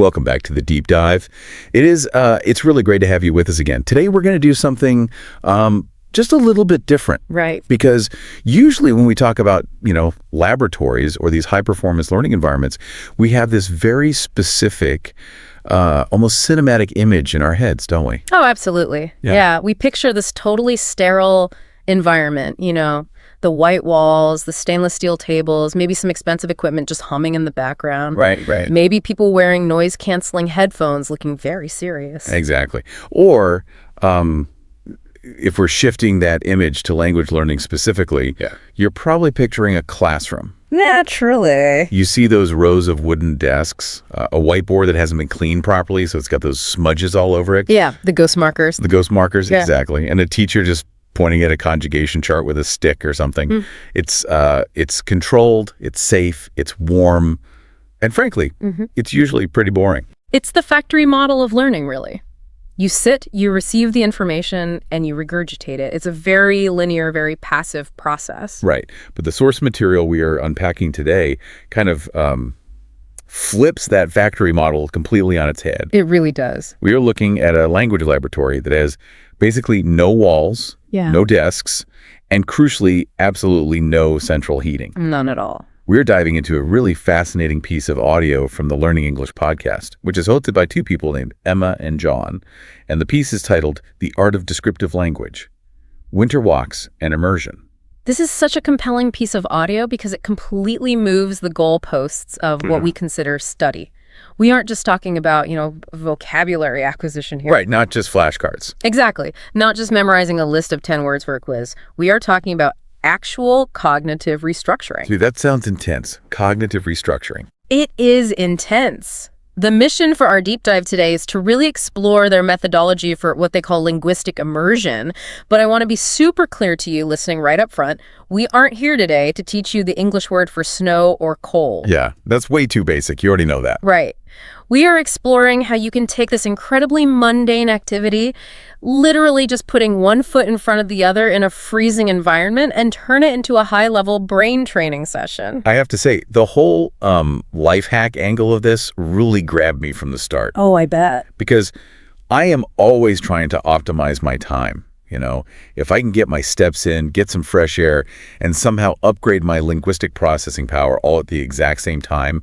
Welcome back to the deep dive. It's really great to have you with us again. Today we're going to do something just a little bit different. Right. Because usually when we talk about, laboratories or these high-performance learning environments, we have this very specific, almost cinematic image in our heads, don't we? Oh, absolutely. Yeah. We picture this totally sterile environment, the white walls, the stainless steel tables, maybe some expensive equipment just humming in the background. Right. Maybe people wearing noise-canceling headphones looking very serious. Exactly. Or if we're shifting that image to language learning specifically, you're probably picturing a classroom. Naturally. You see those rows of wooden desks, a whiteboard that hasn't been cleaned properly, so it's got those smudges all over it. Yeah, the ghost markers. The ghost markers, exactly. And a teacher just pointing at a conjugation chart with a stick or something. It's controlled, it's safe, it's warm, and frankly, it's usually pretty boring. It's the factory model of learning, really. You sit, you receive the information, and you regurgitate it. It's a very linear, very passive process. Right. But the source material we are unpacking today kind of flips that factory model completely on its head. It really does. We are looking at a language laboratory that has basically no walls, no desks, and crucially, absolutely no central heating. None at all. We're diving into a really fascinating piece of audio from the Learning English podcast, which is hosted by two people named Emma and John, and the piece is titled The Art of Descriptive Language, Winter Walks Immersion. This is such a compelling piece of audio because it completely moves the goalposts of what we consider study. We aren't just talking about, vocabulary acquisition here. Right, not just flashcards. Exactly. Not just memorizing a list of 10 words for a quiz. We are talking about actual cognitive restructuring. See, that sounds intense. Cognitive restructuring. It is intense. The mission for our deep dive today is to really explore their methodology for what they call linguistic immersion. But I want to be super clear to you listening right up front. We aren't here today to teach you the English word for snow or coal. Yeah, that's way too basic. You already know that. Right. We are exploring how you can take this incredibly mundane activity, literally just putting one foot in front of the other in a freezing environment, and turn it into a high-level brain training session. I have to say, the whole life hack angle of this really grabbed me from the start. Oh, I bet. Because I am always trying to optimize my time. If I can get my steps in, get some fresh air, and somehow upgrade my linguistic processing power all at the exact same time,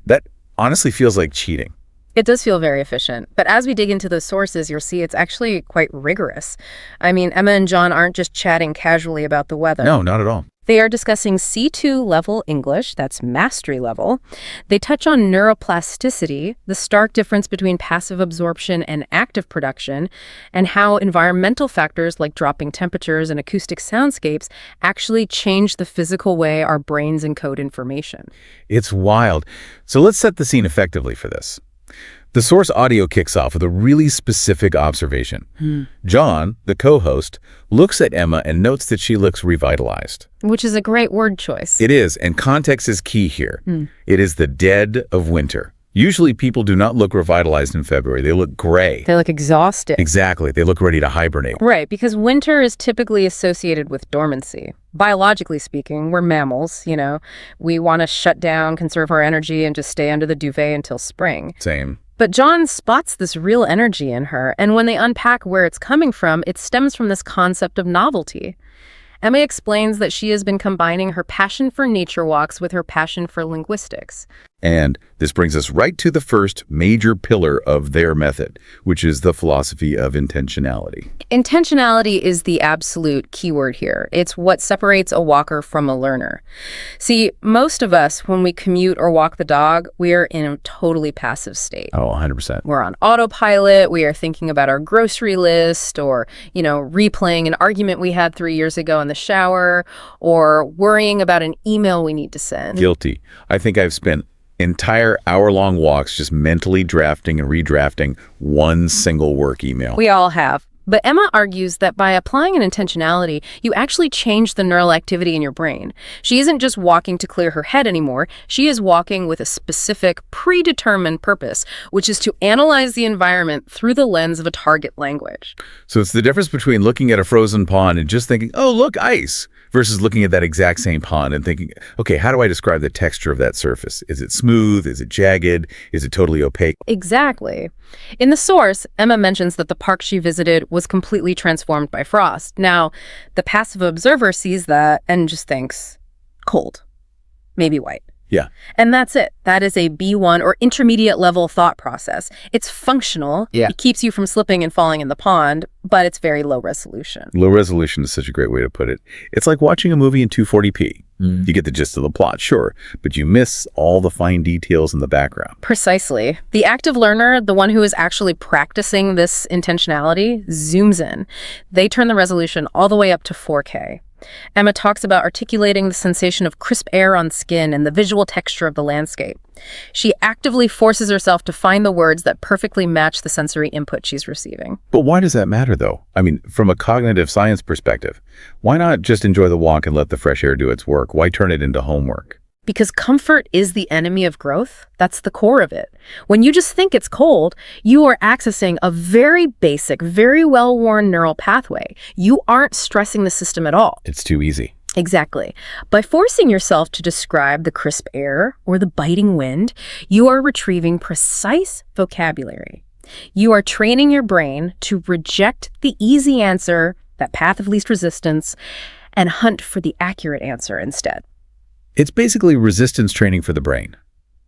that honestly feels like cheating. It does feel very efficient. But as we dig into those sources, you'll see it's actually quite rigorous. I mean, Emma and John aren't just chatting casually about the weather. No, not at all. They are discussing C2 level English, that's mastery level. They touch on neuroplasticity, the stark difference between passive absorption and active production, and how environmental factors like dropping temperatures and acoustic soundscapes actually change the physical way our brains encode information. It's wild. So let's set the scene effectively for this. The source audio kicks off with a really specific observation. John, the co-host, looks at Emma and notes that she looks revitalized. Which is a great word choice. It is, and context is key here. It is the dead of winter. Usually people do not look revitalized in February. They look gray. They look exhausted. Exactly. They look ready to hibernate. Right, because winter is typically associated with dormancy. Biologically speaking, we're mammals, We want to shut down, conserve our energy, and just stay under the duvet until spring. Same. But John spots this real energy in her, and when they unpack where it's coming from, it stems from this concept of novelty. Emma explains that she has been combining her passion for nature walks with her passion for linguistics. And this brings us right to the first major pillar of their method, which is the philosophy of intentionality. Intentionality is the absolute keyword here. It's what separates a walker from a learner. See, most of us, when we commute or walk the dog, we are in a totally passive state. Oh, 100%. We're on autopilot. We are thinking about our grocery list or, replaying an argument we had 3 years ago in the shower or worrying about an email we need to send. Guilty. I think I've spent entire hour-long walks just mentally drafting and redrafting one single work email. We all have. But Emma argues that by applying an intentionality, you actually change the neural activity in your brain. She isn't just walking to clear her head anymore. She is walking with a specific, predetermined purpose, which is to analyze the environment through the lens of a target language. So it's the difference between looking at a frozen pond and just thinking, oh, look, ice, versus looking at that exact same pond and thinking, okay, how do I describe the texture of that surface? Is it smooth? Is it jagged? Is it totally opaque? Exactly. In the source, Emma mentions that the park she visited was completely transformed by frost. Now, the passive observer sees that and just thinks, cold, maybe white. Yeah. And that's it. That is a B1 or intermediate level thought process. It's functional. Yeah. It keeps you from slipping and falling in the pond, but it's very low resolution. Low resolution is such a great way to put it. It's like watching a movie in 240p. You get the gist of the plot, sure, but you miss all the fine details in the background. Precisely. The active learner, the one who is actually practicing this intentionality, zooms in. They turn the resolution all the way up to 4K. Emma talks about articulating the sensation of crisp air on skin and the visual texture of the landscape. She actively forces herself to find the words that perfectly match the sensory input she's receiving. But why does that matter, though? I mean, from a cognitive science perspective, why not just enjoy the walk and let the fresh air do its work? Why turn it into homework? Because comfort is the enemy of growth. That's the core of it. When you just think it's cold, you are accessing a very basic, very well-worn neural pathway. You aren't stressing the system at all. It's too easy. Exactly. By forcing yourself to describe the crisp air or the biting wind, you are retrieving precise vocabulary. You are training your brain to reject the easy answer, that path of least resistance, and hunt for the accurate answer instead. It's basically resistance training for the brain.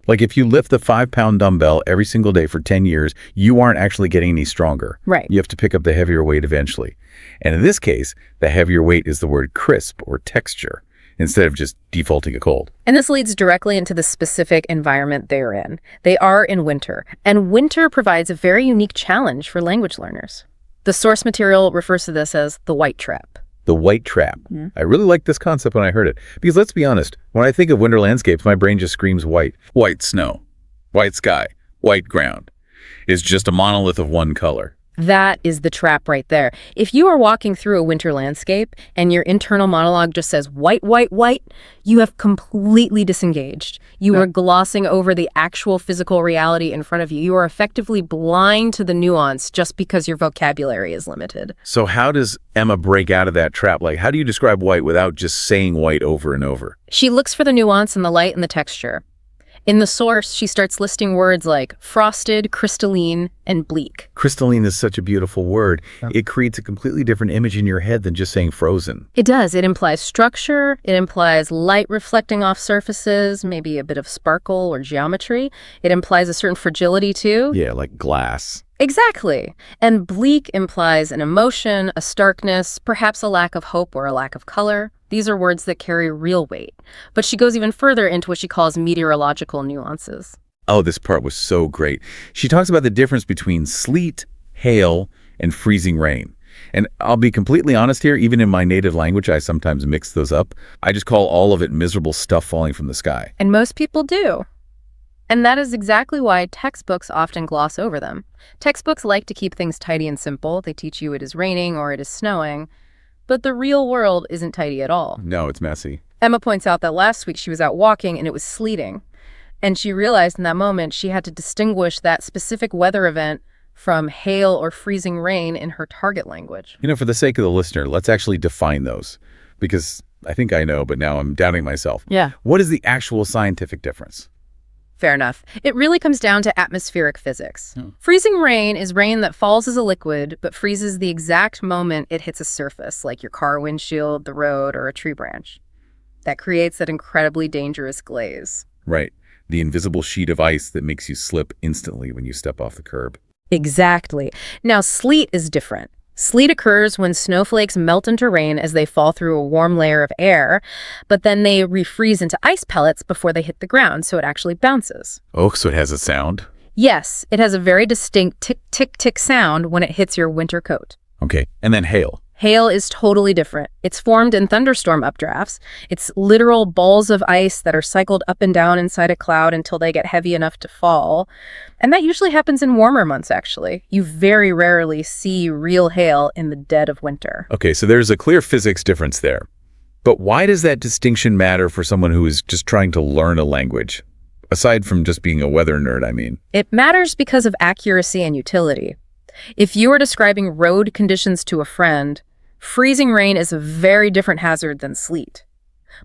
Like if you lift the 5-pound dumbbell every single day for 10 years, you aren't actually getting any stronger. Right. You have to pick up the heavier weight eventually. And in this case, the heavier weight is the word crisp or texture, instead of just defaulting a cold. And this leads directly into the specific environment they're in. They are in winter, and winter provides a very unique challenge for language learners. The source material refers to this as the white trap. The white trap. I really liked this concept when I heard it. Because let's be honest, when I think of winter landscapes, my brain just screams white. White snow, white sky, white ground. It's just a monolith of one color. That is the trap right there. If you are walking through a winter landscape and your internal monologue just says white, white, white, you have completely disengaged. You are glossing over the actual physical reality in front of you. You are effectively blind to the nuance just because your vocabulary is limited. So how does Emma break out of that trap? Like, how do you describe white without just saying white over and over? She looks for the nuance in the light and the texture. In the source, she starts listing words like frosted, crystalline, and bleak. Crystalline is such a beautiful word. It creates a completely different image in your head than just saying frozen. It does. It implies structure. It implies light reflecting off surfaces, maybe a bit of sparkle or geometry. It implies a certain fragility, too. Yeah, like glass. Exactly. And bleak implies an emotion, a starkness, perhaps a lack of hope or a lack of color. These are words that carry real weight. But she goes even further into what she calls meteorological nuances. Oh, this part was so great. She talks about the difference between sleet, hail, and freezing rain. And I'll be completely honest here, even in my native language, I sometimes mix those up. I just call all of it miserable stuff falling from the sky. And most people do. And that is exactly why textbooks often gloss over them. Textbooks like to keep things tidy and simple. They teach you it is raining or it is snowing. But the real world isn't tidy at all. No, it's messy. Emma points out that last week she was out walking and it was sleeting. And she realized in that moment she had to distinguish that specific weather event from hail or freezing rain in her target language. You know, for the sake of the listener, let's actually define those. Because I think I know, but now I'm doubting myself. Yeah. What is the actual scientific difference? Fair enough. It really comes down to atmospheric physics. Freezing rain is rain that falls as a liquid, but freezes the exact moment it hits a surface, like your car windshield, the road, or a tree branch. That creates that incredibly dangerous glaze. Right. The invisible sheet of ice that makes you slip instantly when you step off the curb. Exactly. Now, sleet is different. Sleet occurs when snowflakes melt into rain as they fall through a warm layer of air, but then they refreeze into ice pellets before they hit the ground, so it actually bounces. Oh, so it has a sound? Yes, it has a very distinct tick-tick-tick sound when it hits your winter coat. Okay, and then hail. Hail is totally different. It's formed in thunderstorm updrafts. It's literal balls of ice that are cycled up and down inside a cloud until they get heavy enough to fall. And that usually happens in warmer months, actually. You very rarely see real hail in the dead of winter. Okay, so there's a clear physics difference there. But why does that distinction matter for someone who is just trying to learn a language? Aside from just being a weather nerd, I mean. It matters because of accuracy and utility. If you are describing road conditions to a friend, Freezing rain is a very different hazard than sleet.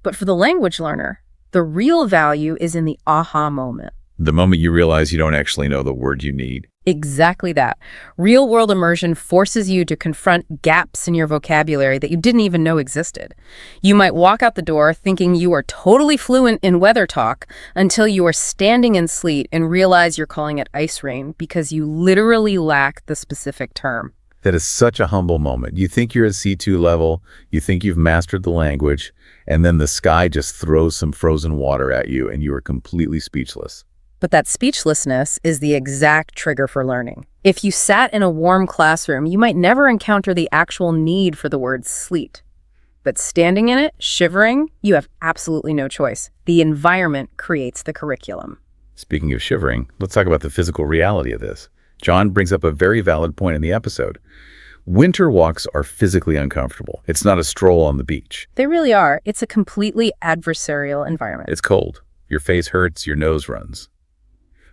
But for the language learner, the real value is in the aha moment. The moment you realize you don't actually know the word you need. Exactly that. Real-world immersion forces you to confront gaps in your vocabulary that you didn't even know existed. You might walk out the door thinking you are totally fluent in weather talk until you are standing in sleet and realize you're calling it ice rain because you literally lack the specific term. That is such a humble moment. You think you're at C2 level, you think you've mastered the language, and then the sky just throws some frozen water at you and you are completely speechless. But that speechlessness is the exact trigger for learning. If you sat in a warm classroom, you might never encounter the actual need for the word sleet. But standing in it, shivering, you have absolutely no choice. The environment creates the curriculum. Speaking of shivering, let's talk about the physical reality of this. John brings up a very valid point in the episode. Winter walks are physically uncomfortable. It's not a stroll on the beach. They really are. It's a completely adversarial environment. It's cold. Your face hurts, your nose runs.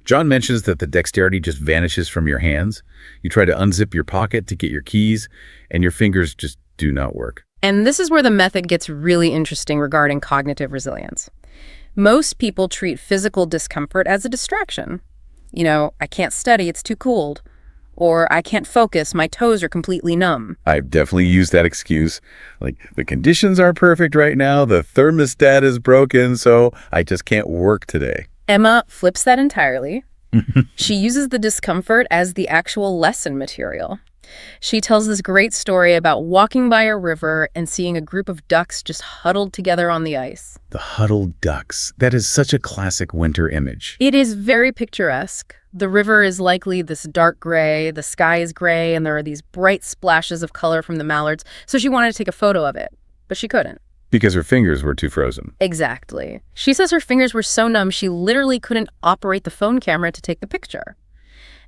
John mentions that the dexterity just vanishes from your hands. You try to unzip your pocket to get your keys, and your fingers just do not work. And this is where the method gets really interesting regarding cognitive resilience. Most people treat physical discomfort as a distraction. You know, I can't study, it's too cold. Or I can't focus, my toes are completely numb. I've definitely used that excuse. Like, the conditions aren't perfect right now, the thermostat is broken, so I just can't work today. Emma flips that entirely. She uses the discomfort as the actual lesson material. She tells this great story about walking by a river and seeing a group of ducks just huddled together on the ice. The huddled ducks. That is such a classic winter image. It is very picturesque. The river is likely this dark gray, the sky is gray, and there are these bright splashes of color from the mallards, so she wanted to take a photo of it, but she couldn't. Because her fingers were too frozen. Exactly. She says her fingers were so numb she literally couldn't operate the phone camera to take the picture.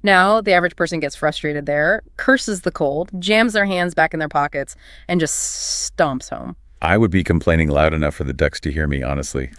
Now, the average person gets frustrated there, curses the cold, jams their hands back in their pockets, and just stomps home. I would be complaining loud enough for the ducks to hear me, honestly.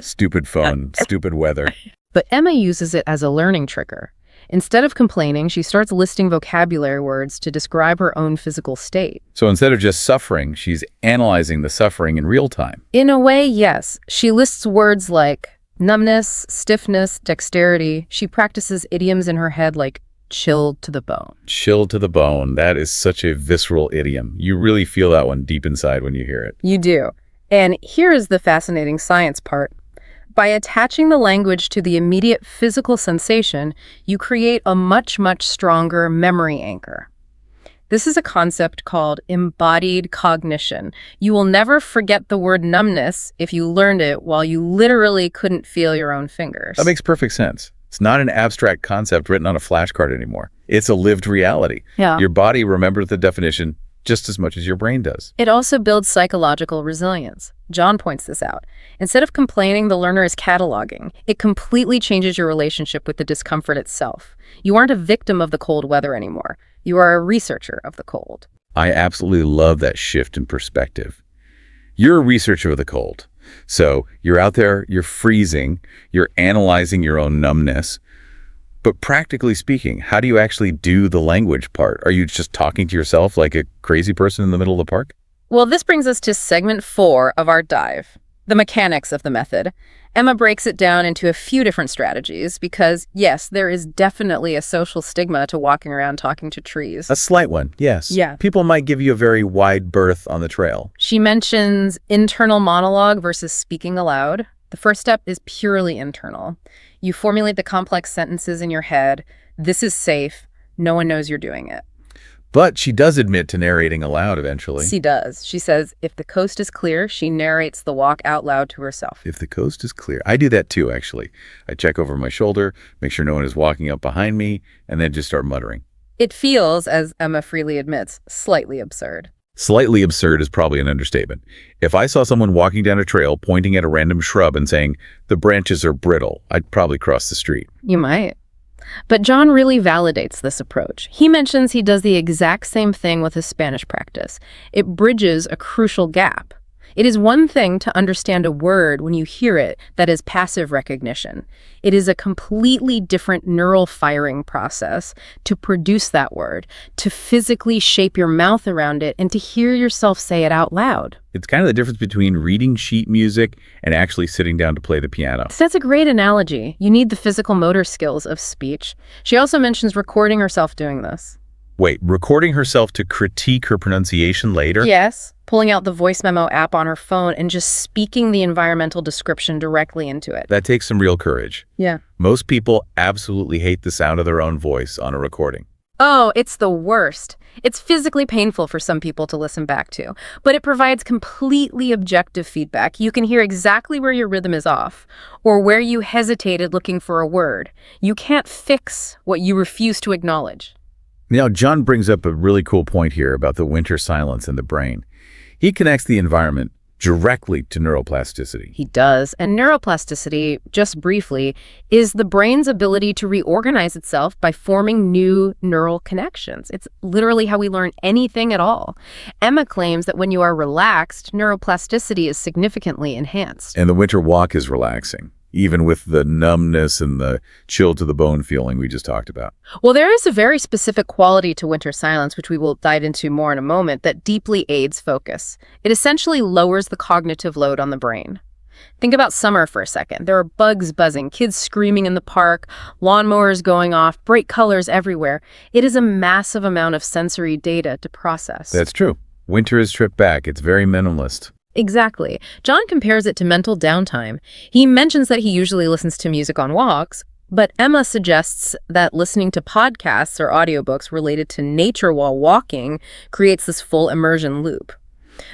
Stupid phone, stupid weather. But Emma uses it as a learning trigger. Instead of complaining, she starts listing vocabulary words to describe her own physical state. So instead of just suffering, she's analyzing the suffering in real time. In a way, yes. She lists words like numbness, stiffness, dexterity. She practices idioms in her head like chilled to the bone. Chilled to the bone. That is such a visceral idiom. You really feel that one deep inside when you hear it. You do. And here is the fascinating science part. By attaching the language to the immediate physical sensation, you create a much, much stronger memory anchor. This is a concept called embodied cognition. You will never forget the word numbness if you learned it while you literally couldn't feel your own fingers. That makes perfect sense. It's not an abstract concept written on a flashcard anymore. It's a lived reality. Yeah. Your body remembers the definition just as much as your brain does. It also builds psychological resilience. John points this out. Instead of complaining, the learner is cataloging. It completely changes your relationship with the discomfort itself. You aren't a victim of the cold weather anymore. You are a researcher of the cold. I absolutely love that shift in perspective. You're a researcher of the cold. So you're out there, you're freezing, you're analyzing your own numbness. But practically speaking, how do you actually do the language part? Are you just talking to yourself like a crazy person in the middle of the park? Well, this brings us to segment 4 of our dive, the mechanics of the method. Emma breaks it down into a few different strategies because, yes, there is definitely a social stigma to walking around talking to trees. A slight one, yes. Yeah. People might give you a very wide berth on the trail. She mentions internal monologue versus speaking aloud. The first step is purely internal. You formulate the complex sentences in your head. This is safe. No one knows you're doing it. But she does admit to narrating aloud eventually. She does. She says, if the coast is clear, she narrates the walk out loud to herself. If the coast is clear. I do that too, actually. I check over my shoulder, make sure no one is walking up behind me, and then just start muttering. It feels, as Emma freely admits, slightly absurd. Slightly absurd is probably an understatement. If I saw someone walking down a trail, pointing at a random shrub and saying, the branches are brittle, I'd probably cross the street. You might. But John really validates this approach. He mentions he does the exact same thing with his Spanish practice. It bridges a crucial gap. It is one thing to understand a word when you hear it, that is passive recognition. It is a completely different neural firing process to produce that word, to physically shape your mouth around it, and to hear yourself say it out loud. It's kind of the difference between reading sheet music and actually sitting down to play the piano. So that's a great analogy. You need the physical motor skills of speech. She also mentions recording herself doing this. Wait, recording herself to critique her pronunciation later? Yes, pulling out the voice memo app on her phone and just speaking the environmental description directly into it. That takes some real courage. Yeah. Most people absolutely hate the sound of their own voice on a recording. Oh, it's the worst. It's physically painful for some people to listen back to, but it provides completely objective feedback. You can hear exactly where your rhythm is off, or where you hesitated looking for a word. You can't fix what you refuse to acknowledge. Now, John brings up a really cool point here about the winter silence in the brain. He connects the environment directly to neuroplasticity. He does. And neuroplasticity, just briefly, is the brain's ability to reorganize itself by forming new neural connections. It's literally how we learn anything at all. Emma claims that when you are relaxed, neuroplasticity is significantly enhanced. And the winter walk is relaxing, even with the numbness and the chill to the bone feeling we just talked about. Well, there is a very specific quality to winter silence, which we will dive into more in a moment, that deeply aids focus. It essentially lowers the cognitive load on the brain. Think about summer for a second. There are bugs buzzing, kids screaming in the park, lawnmowers going off, bright colors everywhere. It is a massive amount of sensory data to process. That's true. Winter is stripped back. It's very minimalist. Exactly. John compares it to mental downtime. He mentions that he usually listens to music on walks, but Emma suggests that listening to podcasts or audiobooks related to nature while walking creates this full immersion loop.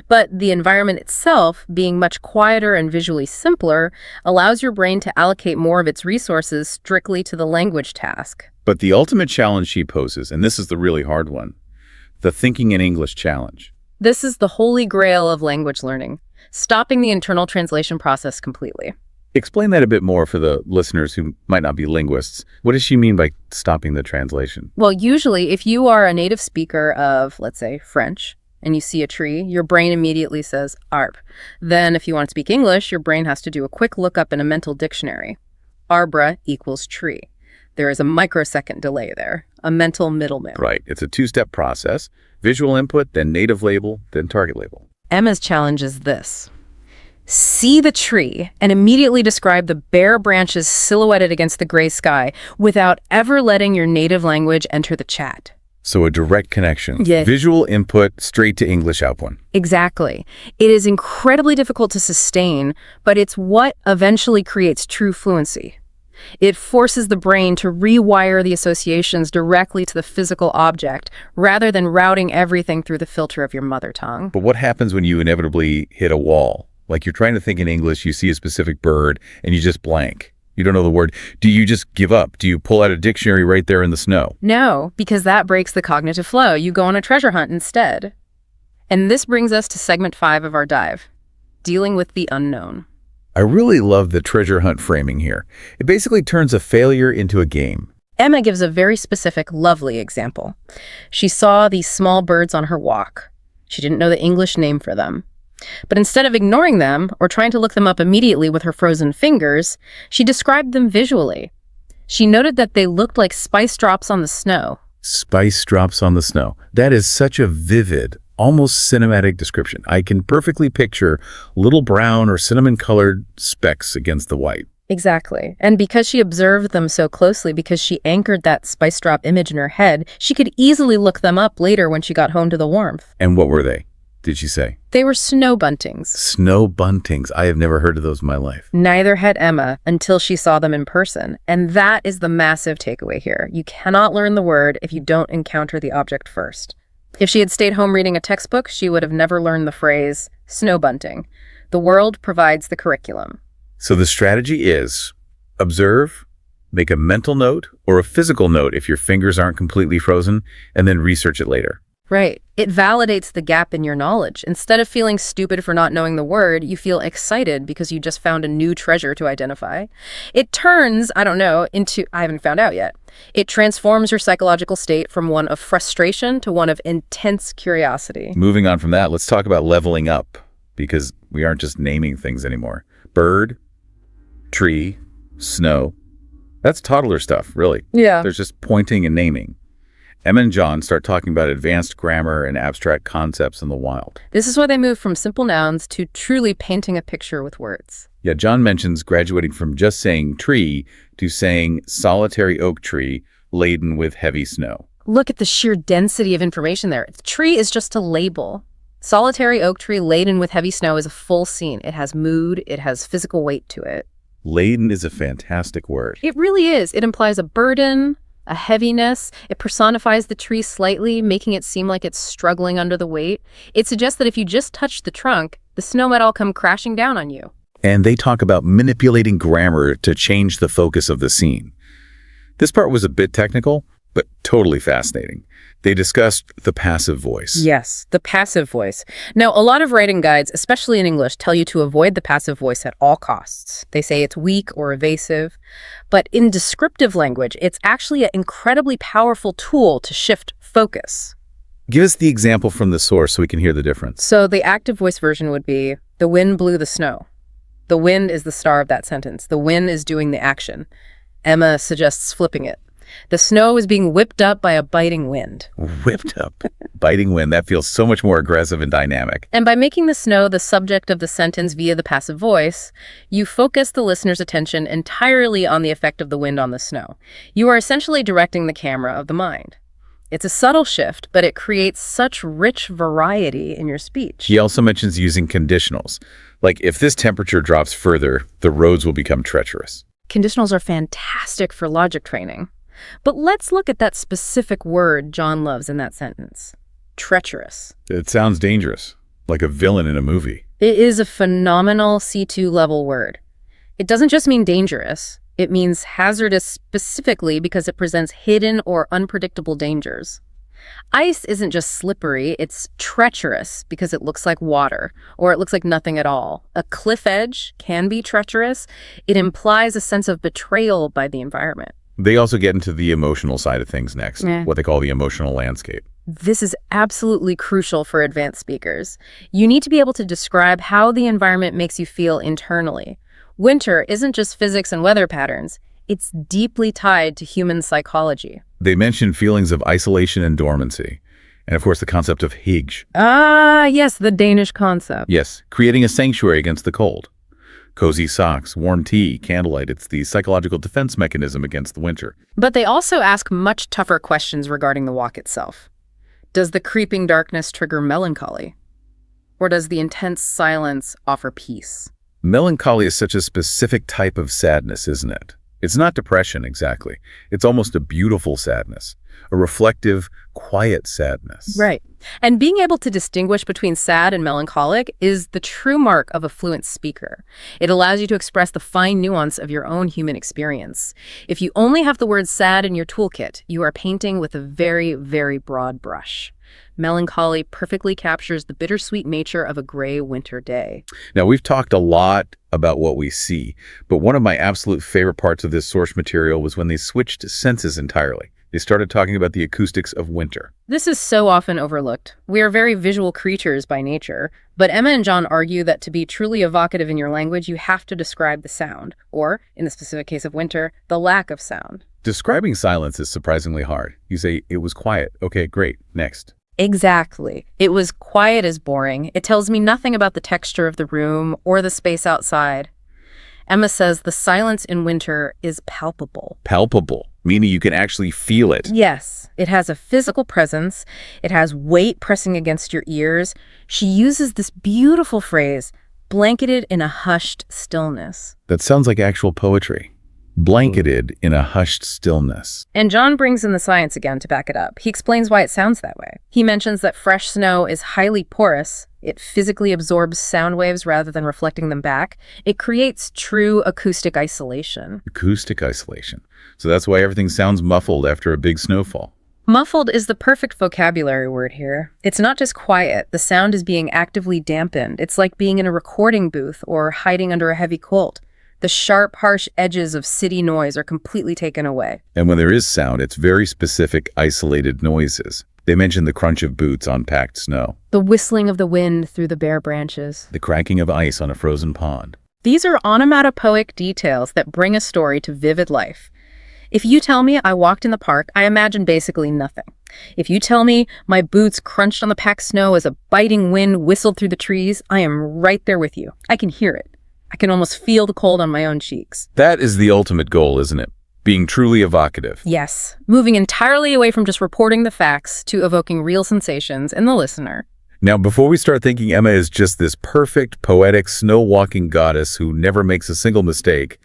But the environment itself, being much quieter and visually simpler, allows your brain to allocate more of its resources strictly to the language task. But the ultimate challenge she poses, and this is the really hard one, the thinking in English challenge. This is the holy grail of language learning, stopping the internal translation process completely. Explain that a bit more for the listeners who might not be linguists. What does she mean by stopping the translation? Well, usually if you are a native speaker of, let's say, French, and you see a tree, your brain immediately says arbre. Then if you want to speak English, your brain has to do a quick lookup in a mental dictionary. Arbre equals tree. There is a microsecond delay there, a mental middleman. Right. It's a two-step process. Visual input, then native label, then target label. Emma's challenge is this. See the tree and immediately describe the bare branches silhouetted against the gray sky without ever letting your native language enter the chat. So a direct connection. Yes. Visual input, straight to English output. Exactly. It is incredibly difficult to sustain, but it's what eventually creates true fluency. It forces the brain to rewire the associations directly to the physical object, rather than routing everything through the filter of your mother tongue. But what happens when you inevitably hit a wall? Like you're trying to think in English, you see a specific bird, and you just blank. You don't know the word. Do you just give up? Do you pull out a dictionary right there in the snow? No, because that breaks the cognitive flow. You go on a treasure hunt instead. And this brings us to segment 5 of our dive, dealing with the unknown. I really love the treasure hunt framing here. It basically turns a failure into a game. Emma gives a very specific, lovely example. She saw these small birds on her walk. She didn't know the English name for them. But instead of ignoring them or trying to look them up immediately with her frozen fingers, she described them visually. She noted that they looked like spice drops on the snow. Spice drops on the snow. That is such a vivid, almost cinematic description. I can perfectly picture little brown or cinnamon-colored specks against the white. Exactly. And because she observed them so closely, because she anchored that spice drop image in her head, she could easily look them up later when she got home to the warmth. And what were they, did she say? They were snow buntings. Snow buntings. I have never heard of those in my life. Neither had Emma until she saw them in person. And that is the massive takeaway here. You cannot learn the word if you don't encounter the object first. If she had stayed home reading a textbook, she would have never learned the phrase snow bunting. The world provides the curriculum. So the strategy is observe, make a mental note or a physical note if your fingers aren't completely frozen, and then research it later. Right. It validates the gap in your knowledge. Instead of feeling stupid for not knowing the word, you feel excited because you just found a new treasure to identify. It turns, I haven't found out yet. It transforms your psychological state from one of frustration to one of intense curiosity. Moving on from that, let's talk about leveling up. because we aren't just naming things anymore. Bird, tree, snow. That's toddler stuff, really. Yeah. There's just pointing and naming. Emma and John start talking about advanced grammar and abstract concepts in the wild. This is why they move from simple nouns to truly painting a picture with words. Yeah, John mentions graduating from just saying tree to saying solitary oak tree laden with heavy snow. Look at the sheer density of information there. The tree is just a label. Solitary oak tree laden with heavy snow is a full scene. It has mood. It has physical weight to it. Laden is a fantastic word. It really is. It implies a burden, a heaviness. It personifies the tree slightly, making it seem like it's struggling under the weight. It suggests that if you just touch the trunk, the snow might all come crashing down on you. And they talk about manipulating grammar to change the focus of the scene. This part was a bit technical, but totally fascinating. They discussed the passive voice. Yes, the passive voice. Now, a lot of writing guides, especially in English, tell you to avoid the passive voice at all costs. They say it's weak or evasive. But in descriptive language, it's actually an incredibly powerful tool to shift focus. Give us the example from the source so we can hear the difference. So the active voice version would be, the wind blew the snow. The wind is the star of that sentence. The wind is doing the action. Emma suggests flipping it. The snow is being whipped up by a biting wind. Whipped up. Biting wind. That feels so much more aggressive and dynamic. And by making the snow the subject of the sentence via the passive voice, you focus the listener's attention entirely on the effect of the wind on the snow. You are essentially directing the camera of the mind. It's a subtle shift, but it creates such rich variety in your speech. He also mentions using conditionals. Like, if this temperature drops further, the roads will become treacherous. Conditionals are fantastic for logic training. But let's look at that specific word John loves in that sentence. Treacherous. It sounds dangerous, like a villain in a movie. It is a phenomenal C2 level word. It doesn't just mean dangerous. It means hazardous specifically because it presents hidden or unpredictable dangers. Ice isn't just slippery, it's treacherous because it looks like water, or it looks like nothing at all. A cliff edge can be treacherous. It implies a sense of betrayal by the environment. They also get into the emotional side of things next, Yeah. what they call the emotional landscape. This is absolutely crucial for advanced speakers. You need to be able to describe how the environment makes you feel internally. Winter isn't just physics and weather patterns. It's deeply tied to human psychology. They mention feelings of isolation and dormancy, and of course the concept of hygge. Ah, yes, the Danish concept. Yes, creating a sanctuary against the cold. Cozy socks, warm tea, candlelight. It's the psychological defense mechanism against the winter. But they also ask much tougher questions regarding the walk itself. Does the creeping darkness trigger melancholy? Or does the intense silence offer peace? Melancholy is such a specific type of sadness, isn't it? It's not depression, exactly. It's almost a beautiful sadness, a reflective, quiet sadness. Right. And being able to distinguish between sad and melancholic is the true mark of a fluent speaker. It allows you to express the fine nuance of your own human experience. If you only have the word sad in your toolkit, you are painting with a very, very broad brush. Melancholy perfectly captures the bittersweet nature of a gray winter day. Now, we've talked a lot about what we see, but one of my absolute favorite parts of this source material was when they switched senses entirely. They started talking about the acoustics of winter. This is so often overlooked. We are very visual creatures by nature, but Emma and John argue that to be truly evocative in your language, you have to describe the sound, or, in the specific case of winter, the lack of sound. Describing silence is surprisingly hard. You say, it was quiet. Okay, great. Next. Exactly. It was quiet as boring. It tells me nothing about the texture of the room or the space outside. Emma says the silence in winter is palpable. Palpable, meaning you can actually feel it. Yes, it has a physical presence. It has weight pressing against your ears. She uses this beautiful phrase, blanketed in a hushed stillness. That sounds like actual poetry. Blanketed in a hushed stillness. And John brings in the science again to back it up. He explains why it sounds that way. He mentions that fresh snow is highly porous. It physically absorbs sound waves rather than reflecting them back. It creates true acoustic isolation. Acoustic isolation. So that's why everything sounds muffled after a big snowfall. Muffled is the perfect vocabulary word here. It's not just quiet. The sound is being actively dampened. It's like being in a recording booth or hiding under a heavy quilt. The sharp, harsh edges of city noise are completely taken away. And when there is sound, it's very specific, isolated noises. They mention the crunch of boots on packed snow, The whistling of the wind through the bare branches. the cracking of ice on a frozen pond. These are onomatopoeic details that bring a story to vivid life. If you tell me I walked in the park, I imagine basically nothing. If you tell me my boots crunched on the packed snow as a biting wind whistled through the trees, I am right there with you. I can hear it. I can almost feel the cold on my own cheeks. That is the ultimate goal, isn't it? Being truly evocative. Yes, moving entirely away from just reporting the facts to evoking real sensations in the listener. Now, before we start thinking Emma is just this perfect, poetic, snow-walking goddess who never makes a single mistake,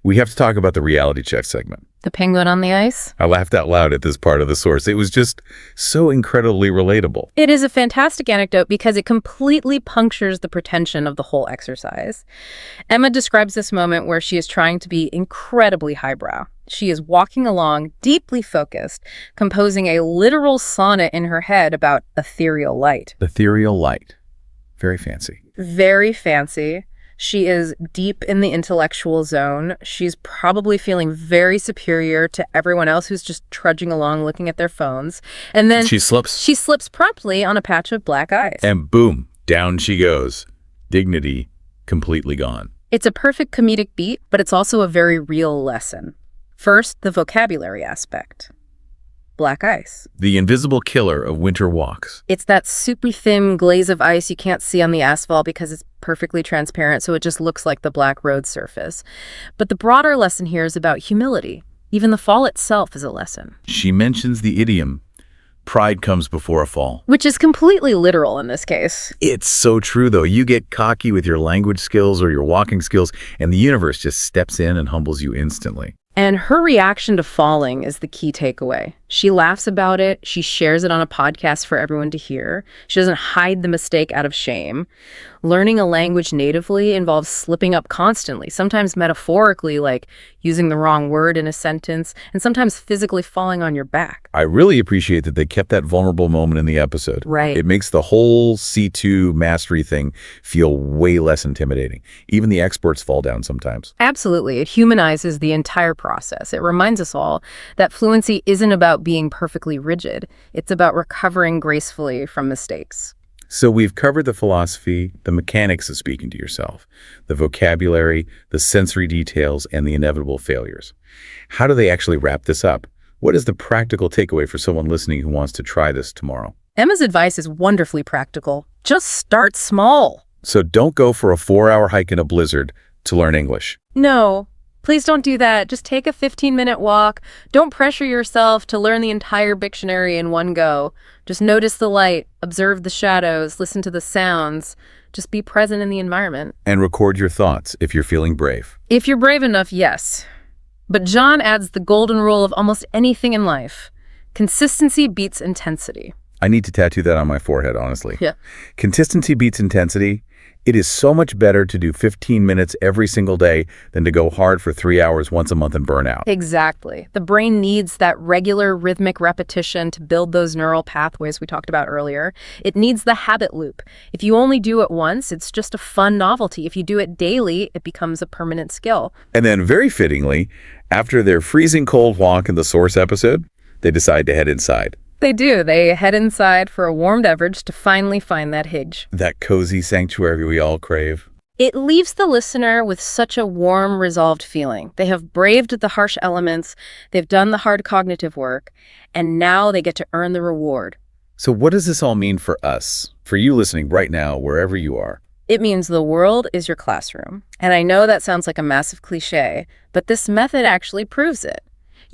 we have to talk about the reality check segment. The penguin on the ice? I laughed out loud at this part of the source. It was just so incredibly relatable. It is a fantastic anecdote because it completely punctures the pretension of the whole exercise. Emma describes this moment where she is trying to be incredibly highbrow. She is walking along, deeply focused, composing a literal sonnet in her head about ethereal light. Ethereal light. Very fancy. Very fancy. She is deep in the intellectual zone. She's probably feeling very superior to everyone else who's just trudging along looking at their phones. And then She slips. she slips promptly on a patch of black ice. And boom, down she goes. Dignity completely gone. It's a perfect comedic beat, but it's also a very real lesson. First, the vocabulary aspect. Black ice. The invisible killer of winter walks. It's that super thin glaze of ice you can't see on the asphalt because it's perfectly transparent, so it just looks like the black road surface. But the broader lesson here is about humility. Even the fall itself is a lesson. She mentions the idiom, pride comes before a fall. Which is completely literal in this case. It's so true, though. You get cocky with your language skills or your walking skills, and the universe just steps in and humbles you instantly. And her reaction to falling is the key takeaway. She laughs about it. She shares it on a podcast for everyone to hear. She doesn't hide the mistake out of shame. Learning a language natively involves slipping up constantly, sometimes metaphorically, like using the wrong word in a sentence, and sometimes physically falling on your back. I really appreciate that they kept that vulnerable moment in the episode. Right. It makes the whole C2 mastery thing feel way less intimidating. Even the experts fall down sometimes. Absolutely. It humanizes the entire process. It reminds us all that fluency isn't about being perfectly rigid. It's about recovering gracefully from mistakes. So we've covered the philosophy, the mechanics of speaking to yourself, the vocabulary, the sensory details, and the inevitable failures. How do they actually wrap this up? What is the practical takeaway for someone listening who wants to try this tomorrow? Emma's advice is wonderfully practical. Just start small. So don't go for a 4-hour hike in a blizzard to learn English. No, please don't do that. Just take a 15-minute walk. Don't pressure yourself to learn the entire dictionary in one go. Just notice the light, observe the shadows, listen to the sounds. Just be present in the environment. And record your thoughts if you're feeling brave. If you're brave enough, yes. But John adds the golden rule of almost anything in life. Consistency beats intensity. I need to tattoo that on my forehead, honestly. Yeah. Consistency beats intensity. It is so much better to do 15 minutes every single day than to go hard for 3 hours once a month and burn out. Exactly. The brain needs that regular rhythmic repetition to build those neural pathways we talked about earlier. It needs the habit loop. If you only do it once, it's just a fun novelty. If you do it daily, it becomes a permanent skill. And then, very fittingly, after their freezing cold walk in the Source episode, they decide to head inside. They do. They head inside for a warm beverage to finally find that hidge. That cozy sanctuary we all crave. It leaves the listener with such a warm, resolved feeling. They have braved the harsh elements, they've done the hard cognitive work, and now they get to earn the reward. So what does this all mean for us? For you listening right now, wherever you are? It means the world is your classroom. And I know that sounds like a massive cliche, but this method actually proves it.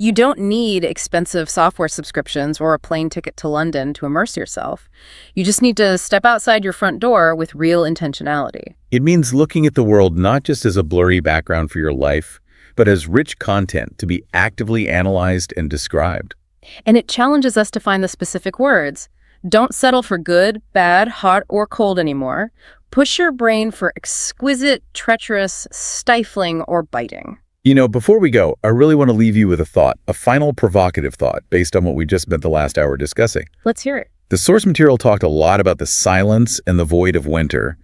You don't need expensive software subscriptions or a plane ticket to London to immerse yourself. You just need to step outside your front door with real intentionality. It means looking at the world not just as a blurry background for your life, but as rich content to be actively analyzed and described. And it challenges us to find the specific words. Don't settle for good, bad, hot, or cold anymore. Push your brain for exquisite, treacherous, stifling, or biting. You know, before we go, I really want to leave you with a thought, a final provocative thought based on what we just spent the last hour discussing. Let's hear it. The source material talked a lot about the silence and the void of winter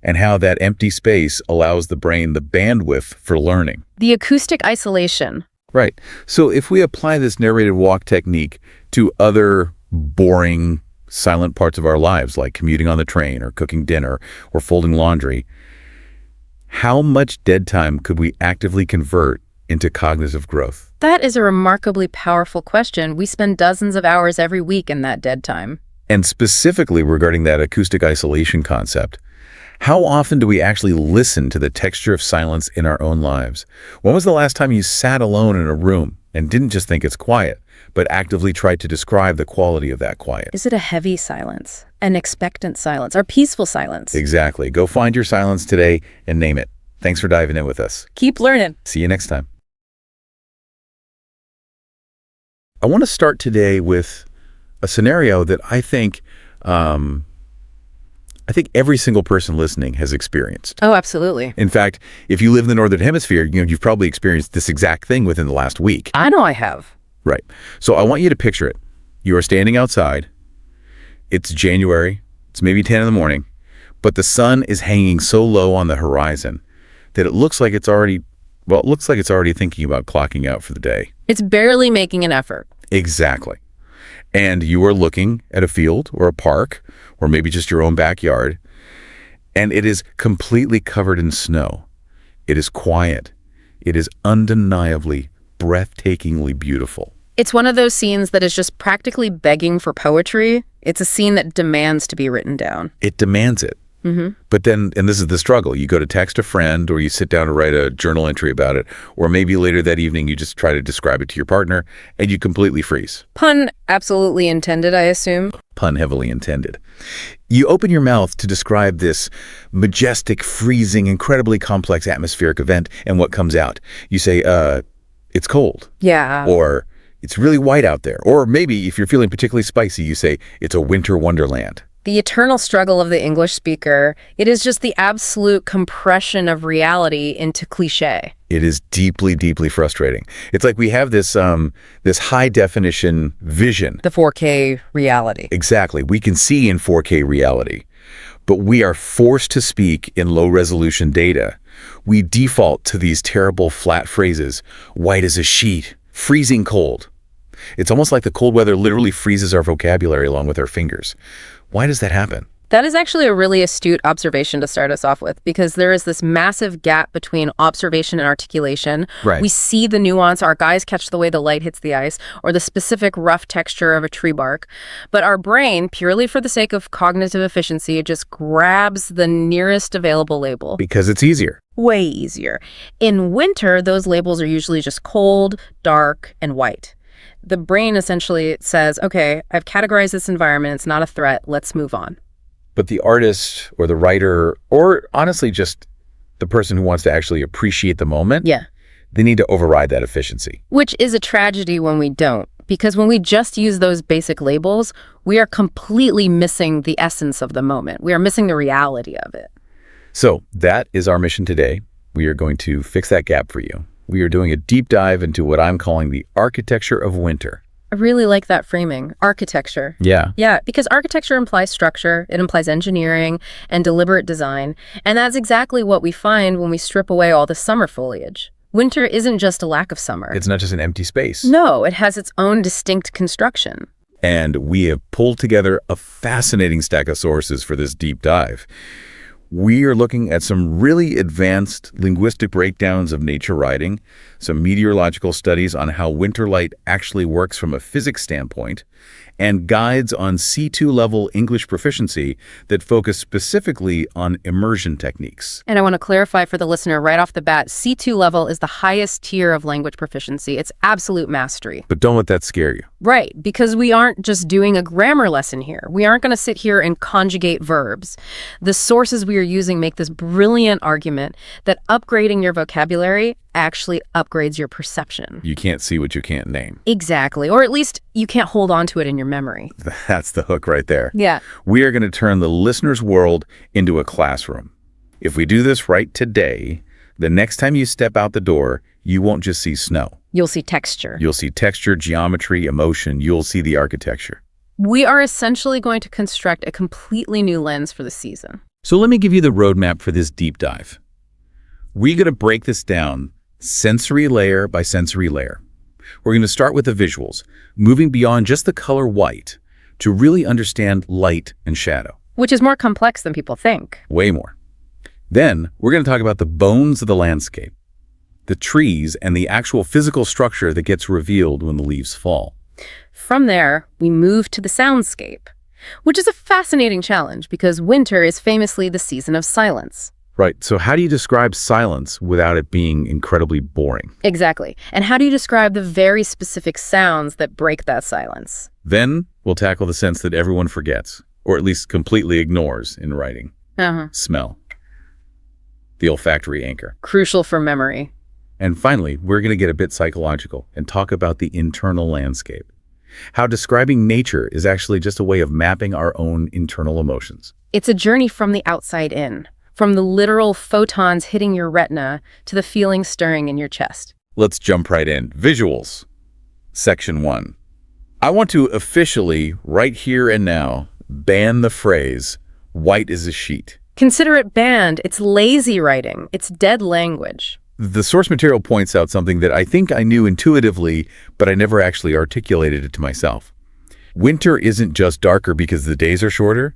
and how that empty space allows the brain the bandwidth for learning. The acoustic isolation. Right. So if we apply this narrated walk technique to other boring, silent parts of our lives, like commuting on the train or cooking dinner or folding laundry, how much dead time could we actively convert into cognitive growth? That is a remarkably powerful question. We spend dozens of hours every week in that dead time. And specifically regarding that acoustic isolation concept, how often do we actually listen to the texture of silence in our own lives? When was the last time you sat alone in a room and didn't just think it's quiet, but actively tried to describe the quality of that quiet? Is it a heavy silence, an expectant silence, or peaceful silence? Exactly. Go find your silence today and name it. Thanks for diving in with us. Keep learning. See you next time. I want to start today with a scenario that I think every single person listening has experienced. Oh, absolutely. In fact, if you live in the Northern Hemisphere, you've probably experienced this exact thing within the last week. I know I have. Right. So I want you to picture it. You are standing outside. It's January. It's maybe 10 in the morning, but the sun is hanging so low on the horizon that it looks like it's already thinking about clocking out for the day. It's barely making an effort. Exactly. And you are looking at a field or a park or maybe just your own backyard, and it is completely covered in snow. It is quiet. It is undeniably, breathtakingly beautiful. It's one of those scenes that is just practically begging for poetry. It's a scene that demands to be written down. It demands it. But then, and this is the struggle, you go to text a friend or you sit down to write a journal entry about it, or maybe later that evening you just try to describe it to your partner and you completely freeze. Pun absolutely intended, I assume. Pun heavily intended. You open your mouth to describe this majestic, freezing, incredibly complex atmospheric event, and what comes out? You say, it's cold. Yeah. Or it's really white out there. Or maybe if you're feeling particularly spicy, you say, it's a winter wonderland. The eternal struggle of the English speaker. It is just the absolute compression of reality into cliché. It is deeply, deeply frustrating. It's like we have this high definition vision. The 4K reality. Exactly. We can see in 4K reality, but we are forced to speak in low resolution data. We default to these terrible flat phrases, white as a sheet, freezing cold. It's almost like the cold weather literally freezes our vocabulary along with our fingers. Why does that happen? That is actually a really astute observation to start us off with, because there is this massive gap between observation and articulation. Right. We see the nuance, our eyes catch the way the light hits the ice, or the specific rough texture of a tree bark. But our brain, purely for the sake of cognitive efficiency, just grabs the nearest available label. Because it's easier. Way easier. In winter, those labels are usually just cold, dark, and white. The brain essentially says, okay, I've categorized this environment. It's not a threat. Let's move on. But the artist or the writer, or honestly just the person who wants to actually appreciate the moment, they need to override that efficiency. Which is a tragedy when we don't. Because when we just use those basic labels, we are completely missing the essence of the moment. We are missing the reality of it. So that is our mission today. We are going to fix that gap for you. We are doing a deep dive into what I'm calling the architecture of winter. I really like that framing, architecture. Yeah. Yeah, because architecture implies structure, it implies engineering and deliberate design, and that's exactly what we find when we strip away all the summer foliage. Winter isn't just a lack of summer. It's not just an empty space. No, it has its own distinct construction. And we have pulled together a fascinating stack of sources for this deep dive. We are looking at some really advanced linguistic breakdowns of nature writing, some meteorological studies on how winter light actually works from a physics standpoint, and guides on C2 level English proficiency that focus specifically on immersion techniques. And I want to clarify for the listener right off the bat, C2 level is the highest tier of language proficiency. It's absolute mastery. But don't let that scare you. Right, because we aren't just doing a grammar lesson here. We aren't going to sit here and conjugate verbs. The sources we are using make this brilliant argument that upgrading your vocabulary actually upgrades your perception. You can't see what you can't name. Exactly, or at least you can't hold on to it in your memory. That's the hook right there. Yeah. We are going to turn the listener's world into a classroom. If we do this right today, the next time you step out the door, you won't just see snow. You'll see texture. You'll see texture, geometry, emotion. You'll see the architecture. We are essentially going to construct a completely new lens for the season. So let me give you the roadmap for this deep dive. We're going to break this down sensory layer by sensory layer. We're going to start with the visuals, moving beyond just the color white, to really understand light and shadow. Which is more complex than people think. Way more. Then, we're going to talk about the bones of the landscape, the trees, and the actual physical structure that gets revealed when the leaves fall. From there, we move to the soundscape, which is a fascinating challenge because winter is famously the season of silence. Right, so how do you describe silence without it being incredibly boring? Exactly. And how do you describe the very specific sounds that break that silence? Then, we'll tackle the sense that everyone forgets, or at least completely ignores in writing. Smell. The olfactory anchor. Crucial for memory. And finally, we're going to get a bit psychological and talk about the internal landscape. How describing nature is actually just a way of mapping our own internal emotions. It's a journey from the outside in, from the literal photons hitting your retina to the feeling stirring in your chest. Let's jump right in. Visuals. Section 1. I want to officially, right here and now, ban the phrase, white is a sheet. Consider it banned. It's lazy writing. It's dead language. The source material points out something that I think I knew intuitively, but I never actually articulated it to myself. Winter isn't just darker because the days are shorter.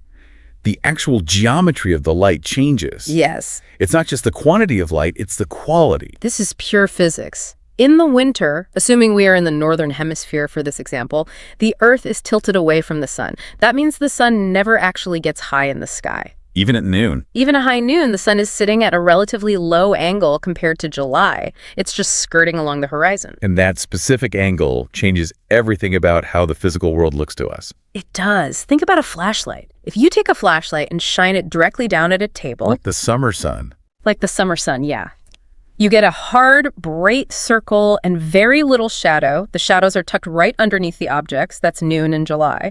The actual geometry of the light changes. Yes. It's not just the quantity of light, it's the quality. This is pure physics. In the winter, assuming we are in the northern hemisphere for this example, the Earth is tilted away from the sun. That means the sun never actually gets high in the sky. Even at noon. Even at high noon, the sun is sitting at a relatively low angle compared to July. It's just skirting along the horizon. And that specific angle changes everything about how the physical world looks to us. It does. Think about a flashlight. If you take a flashlight and shine it directly down at a table... Like the summer sun. Like the summer sun, yeah. You get a hard, bright circle and very little shadow. The shadows are tucked right underneath the objects. That's noon in July.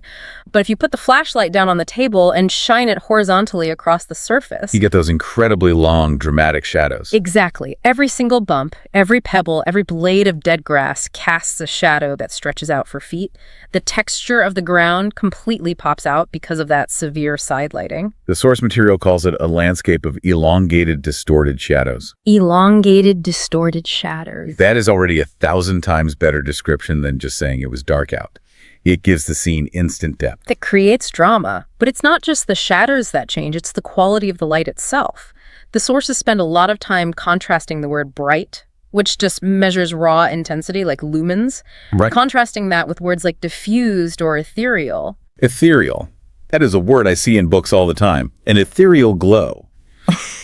But if you put the flashlight down on the table and shine it horizontally across the surface... You get those incredibly long, dramatic shadows. Exactly. Every single bump, every pebble, every blade of dead grass casts a shadow that stretches out for feet. The texture of the ground completely pops out because of that severe side lighting. The source material calls it a landscape of elongated, distorted shadows. Elongated, distorted shadows. That is already 1,000 times better description than just saying it was dark out. It gives the scene instant depth. That creates drama. But it's not just the shadows that change, it's the quality of the light itself. The sources spend a lot of time contrasting the word bright, which just measures raw intensity like lumens, Right. contrasting that with words like diffused or ethereal. Ethereal. That is a word I see in books all the time. An ethereal glow.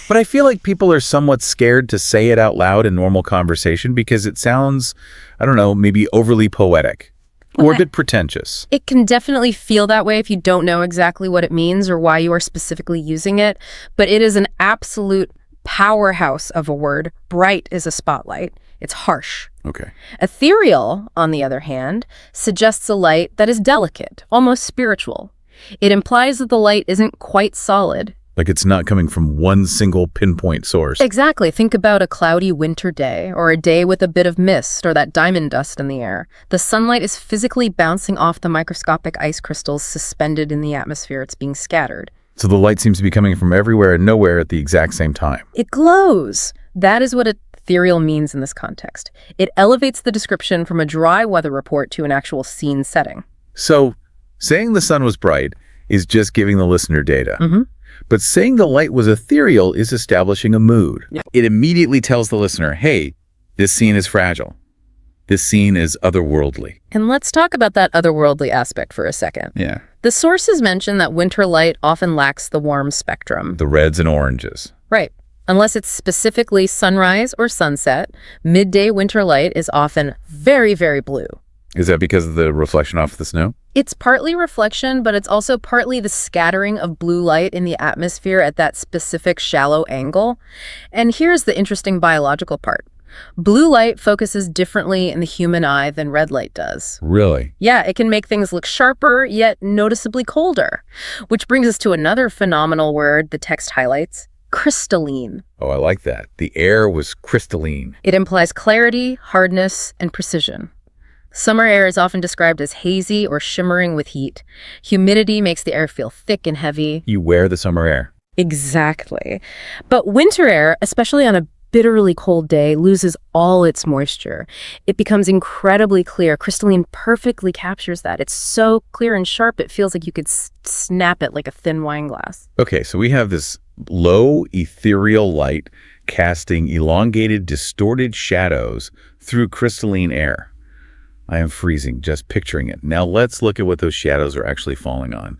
But I feel like people are somewhat scared to say it out loud in normal conversation because it sounds, I don't know, maybe overly poetic or a bit pretentious. It can definitely feel that way if you don't know exactly what it means or why you are specifically using it, but it is an absolute powerhouse of a word. Bright is a spotlight. It's harsh. Okay. Ethereal, on the other hand, suggests a light that is delicate, almost spiritual. It implies that the light isn't quite solid. Like it's not coming from one single pinpoint source. Exactly. Think about a cloudy winter day, or a day with a bit of mist, or that diamond dust in the air. The sunlight is physically bouncing off the microscopic ice crystals suspended in the atmosphere. It's being scattered. So the light seems to be coming from everywhere and nowhere at the exact same time. It glows. That is what ethereal means in this context. It elevates the description from a dry weather report to an actual scene setting. So saying the sun was bright is just giving the listener data. Mm-hmm. But saying the light was ethereal is establishing a mood. Yeah. It immediately tells the listener, hey, this scene is fragile. This scene is otherworldly. And let's talk about that otherworldly aspect for a second. Yeah. The sources mention that winter light often lacks the warm spectrum. The reds and oranges. Right. Unless it's specifically sunrise or sunset, midday winter light is often very, very blue. Is that because of the reflection off the snow? It's partly reflection, but it's also partly the scattering of blue light in the atmosphere at that specific shallow angle. And here's the interesting biological part. Blue light focuses differently in the human eye than red light does. Really? Yeah, it can make things look sharper, yet noticeably colder. Which brings us to another phenomenal word the text highlights, crystalline. Oh, I like that. The air was crystalline. It implies clarity, hardness, and precision. Summer air is often described as hazy or shimmering with heat. Humidity makes the air feel thick and heavy. You wear the summer air. Exactly. But winter air, especially on a bitterly cold day loses all its moisture. It becomes incredibly clear. Crystalline perfectly captures that. It's so clear and sharp, it feels like you could snap it like a thin wine glass. Okay, so we have this low ethereal light casting elongated, distorted shadows through crystalline air. I am freezing just picturing it. Now let's look at what those shadows are actually falling on.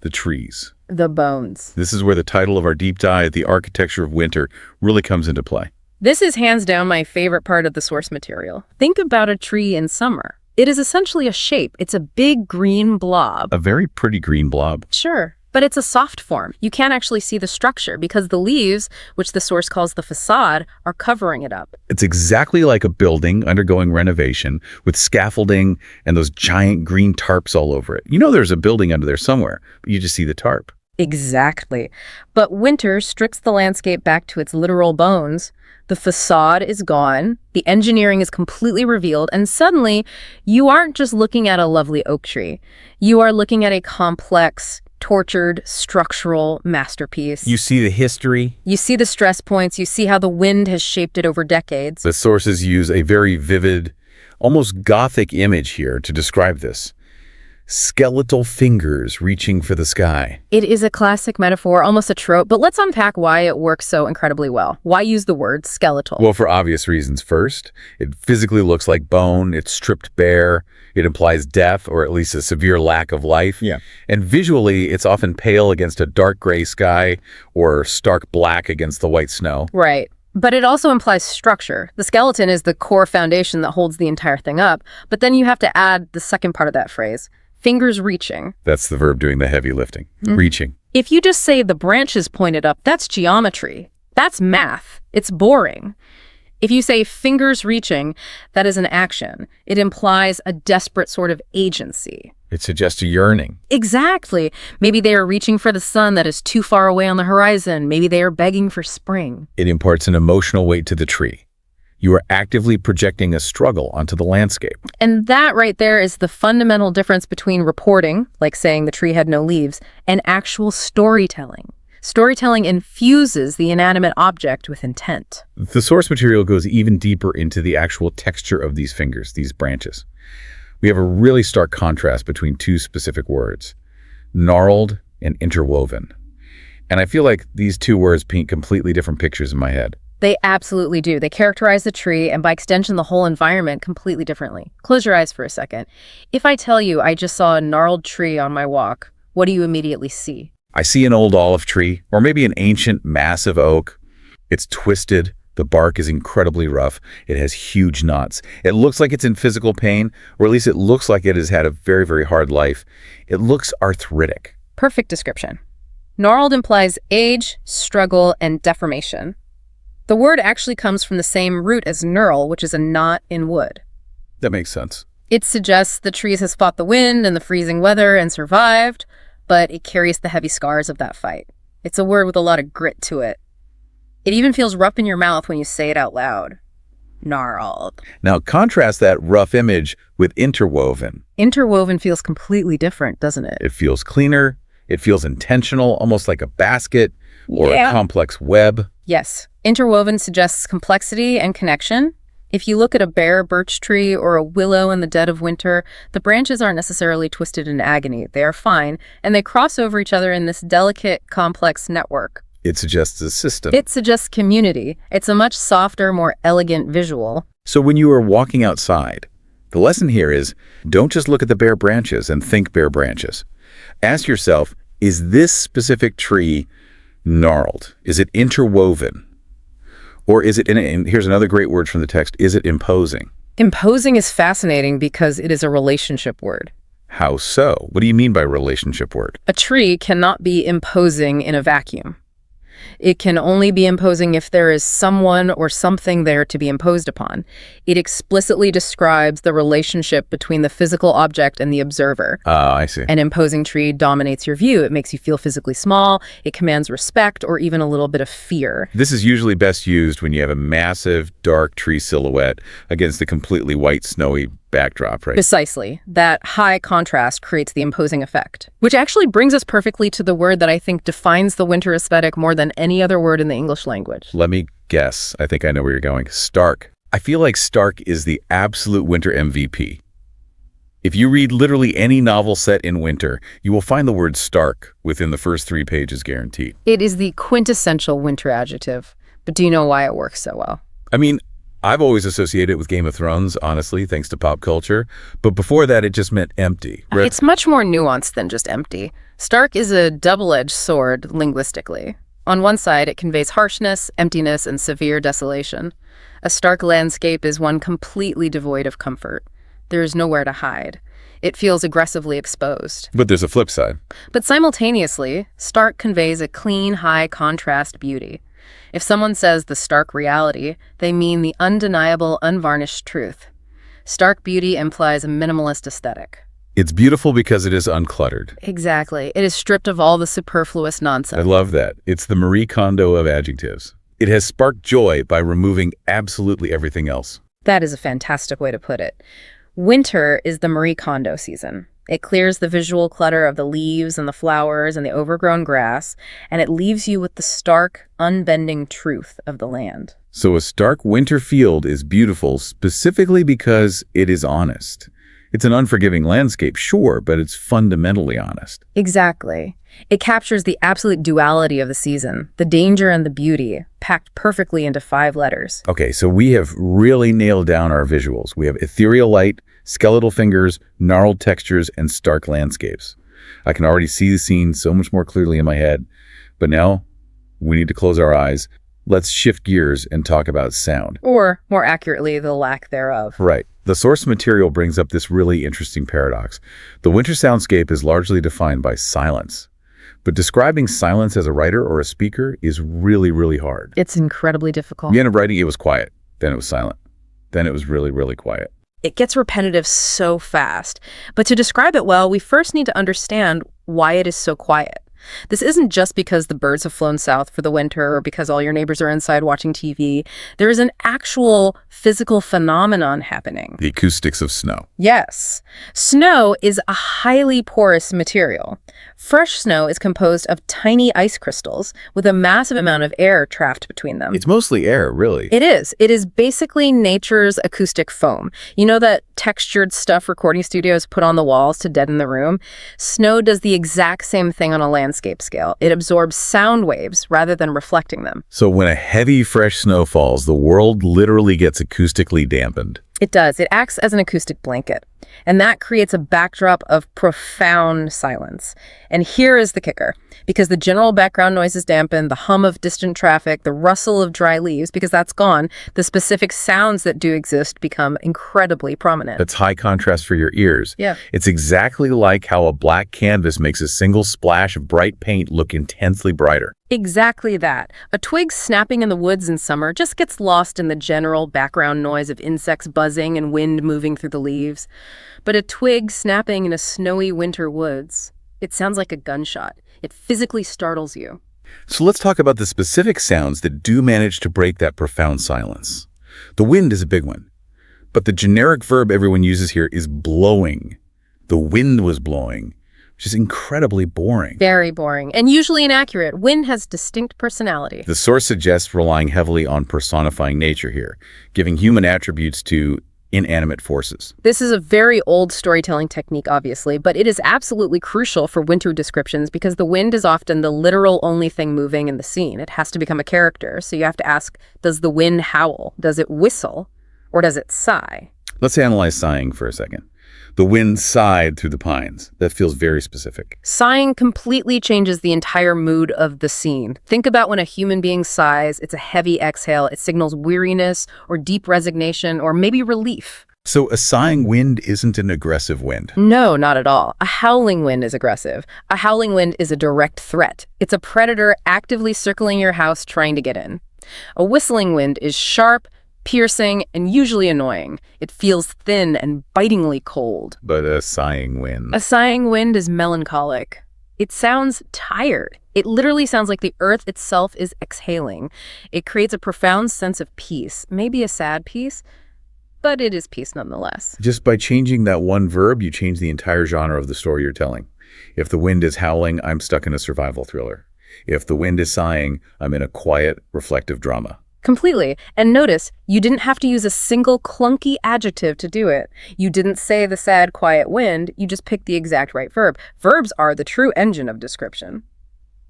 The trees. The bones. This is where the title of our deep dive, The Architecture of Winter, really comes into play. This is hands down my favorite part of the source material. Think about a tree in summer. It is essentially a shape. It's a big green blob. A very pretty green blob. Sure, but it's a soft form. You can't actually see the structure because the leaves, which the source calls the facade, are covering it up. It's exactly like a building undergoing renovation with scaffolding and those giant green tarps all over it. You know there's a building under there somewhere, but you just see the tarp. Exactly. But winter strips the landscape back to its literal bones. The facade is gone, the engineering is completely revealed, and suddenly you aren't just looking at a lovely oak tree. You are looking at a complex, tortured, structural masterpiece. You see the history. You see the stress points. You see how the wind has shaped it over decades. The sources use a very vivid, almost gothic image here to describe this. Skeletal fingers reaching for the sky. It is a classic metaphor, almost a trope, but let's unpack why it works so incredibly well. Why use the word skeletal? Well, for obvious reasons. First, it physically looks like bone. It's stripped bare. It implies death, or at least a severe lack of life. Yeah. And visually, it's often pale against a dark gray sky or stark black against the white snow. Right. But it also implies structure. The skeleton is the core foundation that holds the entire thing up. But then you have to add the second part of that phrase. Fingers reaching. That's the verb doing the heavy lifting. Reaching. If you just say the branches pointed up, that's geometry. That's math. It's boring. If you say fingers reaching, that is an action. It implies a desperate sort of agency. It suggests a yearning. Exactly. Maybe they are reaching for the sun that is too far away on the horizon. Maybe they are begging for spring. It imparts an emotional weight to the tree. You are actively projecting a struggle onto the landscape. And that right there is the fundamental difference between reporting, like saying the tree had no leaves, and actual storytelling. Storytelling infuses the inanimate object with intent. The source material goes even deeper into the actual texture of these fingers, these branches. We have a really stark contrast between two specific words, gnarled and interwoven. And I feel like these two words paint completely different pictures in my head. They absolutely do. They characterize the tree and by extension the whole environment completely differently. Close your eyes for a second. If I tell you I just saw a gnarled tree on my walk, what do you immediately see? I see an old olive tree, or maybe an ancient, massive oak. It's twisted. The bark is incredibly rough. It has huge knots. It looks like it's in physical pain, or at least it looks like it has had a very, very hard life. It looks arthritic. Perfect description. Gnarled implies age, struggle, and deformation. The word actually comes from the same root as knurl, which is a knot in wood. That makes sense. It suggests the tree has fought the wind and the freezing weather and survived, but it carries the heavy scars of that fight. It's a word with a lot of grit to it. It even feels rough in your mouth when you say it out loud. Gnarled. Now contrast that rough image with interwoven. Interwoven feels completely different, doesn't it? It feels cleaner. It feels intentional, almost like a basket or Yeah. a complex web. Yes. Interwoven suggests complexity and connection. If you look at a bare birch tree or a willow in the dead of winter, the branches aren't necessarily twisted in agony. They are fine, and they cross over each other in this delicate, complex network. It suggests a system. It suggests community. It's a much softer, more elegant visual. So when you are walking outside, the lesson here is don't just look at the bare branches and think bare branches. Ask yourself, is this specific tree gnarled? Is it interwoven? Or is it, and here's another great word from the text, is it imposing? Imposing is fascinating because it is a relationship word. How so? What do you mean by relationship word? A tree cannot be imposing in a vacuum. It can only be imposing if there is someone or something there to be imposed upon. It explicitly describes the relationship between the physical object and the observer. I see. An imposing tree dominates your view. It makes you feel physically small. It commands respect or even a little bit of fear. This is usually best used when you have a massive, dark tree silhouette against a completely white, snowy backdrop, right? Precisely. That high contrast creates the imposing effect, which actually brings us perfectly to the word that I think defines the winter aesthetic more than any other word in the English language. Let me Guess. I think I know where you're going. Stark. I feel like Stark is the absolute winter MVP. If you read literally any novel set in winter, you will find the word stark within the first 3 pages guaranteed. It is the quintessential winter adjective. But do you know why it works so well? I mean, I've always associated it with Game of Thrones, honestly, thanks to pop culture. But before that, it just meant empty. It's much more nuanced than just empty. Stark is a double-edged sword linguistically. On one side, it conveys harshness, emptiness, and severe desolation. A stark landscape is one completely devoid of comfort. There is nowhere to hide. It feels aggressively exposed. But there's a flip side. But simultaneously, stark conveys a clean, high-contrast beauty. If someone says the stark reality, they mean the undeniable, unvarnished truth. Stark beauty implies a minimalist aesthetic. It's beautiful because it is uncluttered. Exactly. It is stripped of all the superfluous nonsense. I love that. It's the Marie Kondo of adjectives. It has sparked joy by removing absolutely everything else. That is a fantastic way to put it. Winter is the Marie Kondo season. It clears the visual clutter of the leaves and the flowers and the overgrown grass, and it leaves you with the stark, unbending truth of the land. So a stark winter field is beautiful specifically because it is honest. It's an unforgiving landscape, sure, but it's fundamentally honest. Exactly. It captures the absolute duality of the season, the danger and the beauty, packed perfectly into 5 letters. Okay, so we have really nailed down our visuals. We have ethereal light, skeletal fingers, gnarled textures, and stark landscapes. I can already see the scene so much more clearly in my head. But now, we need to close our eyes. Let's shift gears and talk about sound. Or, more accurately, the lack thereof. Right. The source material brings up this really interesting paradox. The winter soundscape is largely defined by silence. But describing silence as a writer or a speaker is really, really hard. It's incredibly difficult. The end of writing, it was quiet. Then it was silent. Then it was really, really quiet. It gets repetitive so fast. But to describe it well, we first need to understand why it is so quiet. This isn't just because the birds have flown south for the winter or because all your neighbors are inside watching TV. There is an actual physical phenomenon happening. The acoustics of snow. Yes. Snow is a highly porous material. Fresh snow is composed of tiny ice crystals with a massive amount of air trapped between them. It's mostly air, really. It is. It is basically nature's acoustic foam. You know that textured stuff recording studios put on the walls to deaden the room? Snow does the exact same thing on a landscape scale. It absorbs sound waves rather than reflecting them. So when a heavy, fresh snow falls, the world literally gets acoustically dampened. It does. It acts as an acoustic blanket. And that creates a backdrop of profound silence. And here is the kicker. Because the general background noise is dampened, the hum of distant traffic, the rustle of dry leaves, because that's gone, the specific sounds that do exist become incredibly prominent. That's high contrast for your ears. Yeah. It's exactly like how a black canvas makes a single splash of bright paint look intensely brighter. Exactly that. A twig snapping in the woods in summer just gets lost in the general background noise of insects buzzing and wind moving through the leaves. But a twig snapping in a snowy winter woods, it sounds like a gunshot. It physically startles you. So let's talk about the specific sounds that do manage to break that profound silence. The wind is a big one. But the generic verb everyone uses here is blowing. The wind was blowing, which is incredibly boring. Very boring, and usually inaccurate. Wind has distinct personality. The source suggests relying heavily on personifying nature here, giving human attributes to inanimate forces. This is a very old storytelling technique, obviously, but it is absolutely crucial for winter descriptions because the wind is often the literal only thing moving in the scene. It has to become a character, so you have to ask, does the wind howl? Does it whistle? Or does it sigh? Let's analyze sighing for a second. The wind sighed through the pines. That feels very specific. Sighing completely changes the entire mood of the scene. Think about when a human being sighs. It's a heavy exhale. It signals weariness or deep resignation or maybe relief. So a sighing wind isn't an aggressive wind. No, not at all. A howling wind is aggressive. A howling wind is a direct threat. It's a predator actively circling your house trying to get in. A whistling wind is sharp, piercing, and usually annoying. It feels thin and bitingly cold. But a sighing wind. A sighing wind is melancholic. It sounds tired. It literally sounds like the earth itself is exhaling. It creates a profound sense of peace, maybe a sad peace, but it is peace nonetheless. Just by changing that one verb, you change the entire genre of the story you're telling. If the wind is howling, I'm stuck in a survival thriller. If the wind is sighing, I'm in a quiet, reflective drama. Completely. And notice, you didn't have to use a single clunky adjective to do it. You didn't say the sad, quiet wind. You just picked the exact right verb. Verbs are the true engine of description.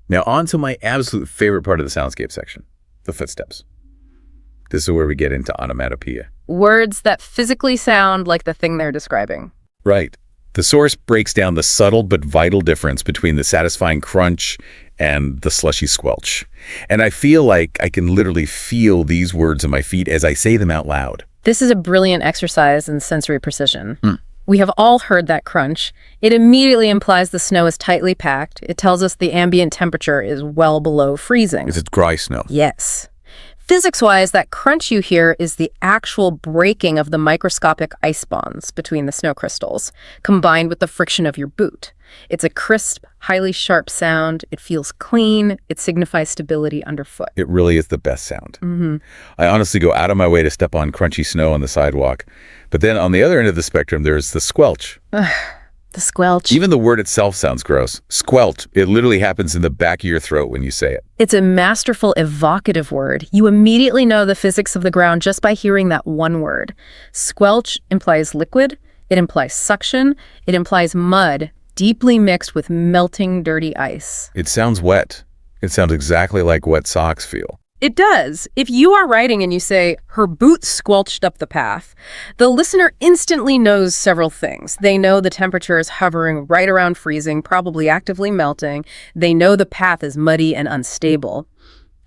Now on to my absolute favorite part of the soundscape section, the footsteps. This is where we get into onomatopoeia. Words that physically sound like the thing they're describing. Right. The source breaks down the subtle but vital difference between the satisfying crunch and the slushy squelch. And I feel like I can literally feel these words in my feet as I say them out loud. This is a brilliant exercise in sensory precision. We have all heard that crunch. It immediately implies the snow is tightly packed. It tells us the ambient temperature is well below freezing. Is it dry snow? Yes. Physics-wise, that crunch you hear is the actual breaking of the microscopic ice bonds between the snow crystals, combined with the friction of your boot. It's a crisp, highly sharp sound. It feels clean. It signifies stability underfoot. It really is the best sound. I honestly go out of my way to step on crunchy snow on the sidewalk. But then on the other end of the spectrum, there's the squelch. The squelch. Even the word itself sounds gross. Squelch. It literally happens in the back of your throat when you say it. It's a masterful, evocative word. You immediately know the physics of the ground just by hearing that one word. Squelch implies liquid. It implies suction. It implies mud, deeply mixed with melting, dirty ice. It sounds wet. It sounds exactly like wet socks feel. It does. If you are writing and you say, her boots squelched up the path, the listener instantly knows several things. They know the temperature is hovering right around freezing, probably actively melting. They know the path is muddy and unstable.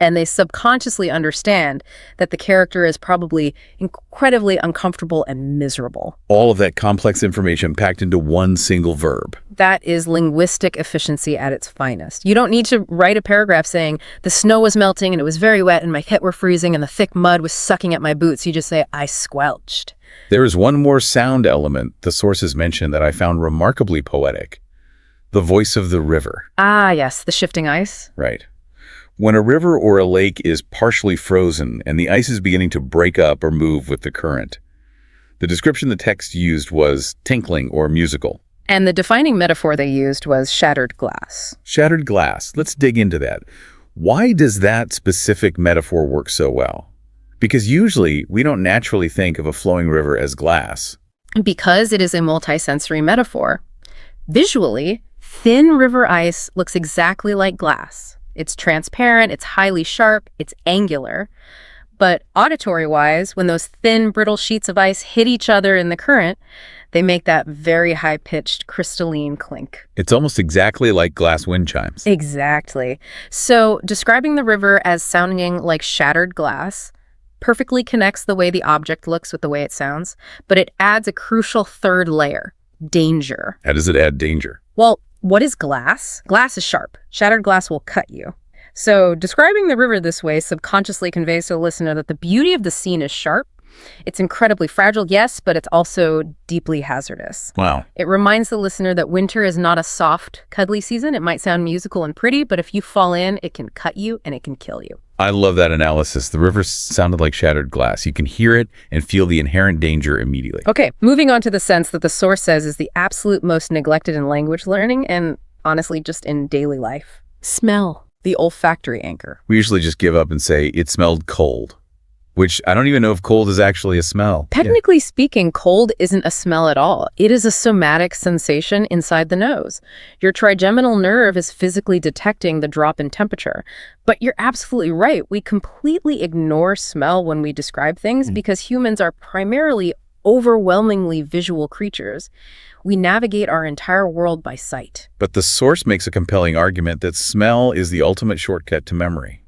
And they subconsciously understand that the character is probably incredibly uncomfortable and miserable. All of that complex information packed into one single verb. That is linguistic efficiency at its finest. You don't need to write a paragraph saying, the snow was melting and it was very wet and my feet were freezing and the thick mud was sucking at my boots. You just say, I squelched. There is one more sound element the sources mentioned that I found remarkably poetic. The voice of the river. Ah, yes, the shifting ice. Right. When a river or a lake is partially frozen and the ice is beginning to break up or move with the current, the description the text used was tinkling or musical. And the defining metaphor they used was shattered glass. Shattered glass. Let's dig into that. Why does that specific metaphor work so well? Because usually we don't naturally think of a flowing river as glass. Because it is a multisensory metaphor. Visually, thin river ice looks exactly like glass. It's transparent, it's highly sharp, it's angular. But auditory-wise, when those thin, brittle sheets of ice hit each other in the current, they make that very high-pitched, crystalline clink. It's almost exactly like glass wind chimes. Exactly. So describing the river as sounding like shattered glass perfectly connects the way the object looks with the way it sounds, but it adds a crucial third layer, danger. How does it add danger? Well, what is glass? Glass is sharp. Shattered glass will cut you. So describing the river this way subconsciously conveys to the listener that the beauty of the scene is sharp. It's incredibly fragile, yes, but it's also deeply hazardous. Wow. It reminds the listener that winter is not a soft, cuddly season. It might sound musical and pretty, but if you fall in, it can cut you and it can kill you. I love that analysis. The river sounded like shattered glass. You can hear it and feel the inherent danger immediately. Okay, moving on to the sense that the source says is the absolute most neglected in language learning and honestly just in daily life. Smell, the olfactory anchor. We usually just give up and say, it smelled cold, which I don't even know if cold is actually a smell. Technically speaking, cold isn't a smell at all. It is a somatic sensation inside the nose. Your trigeminal nerve is physically detecting the drop in temperature. But you're absolutely right. We completely ignore smell when we describe things because humans are primarily overwhelmingly visual creatures. We navigate our entire world by sight. But the source makes a compelling argument that smell is the ultimate shortcut to memory.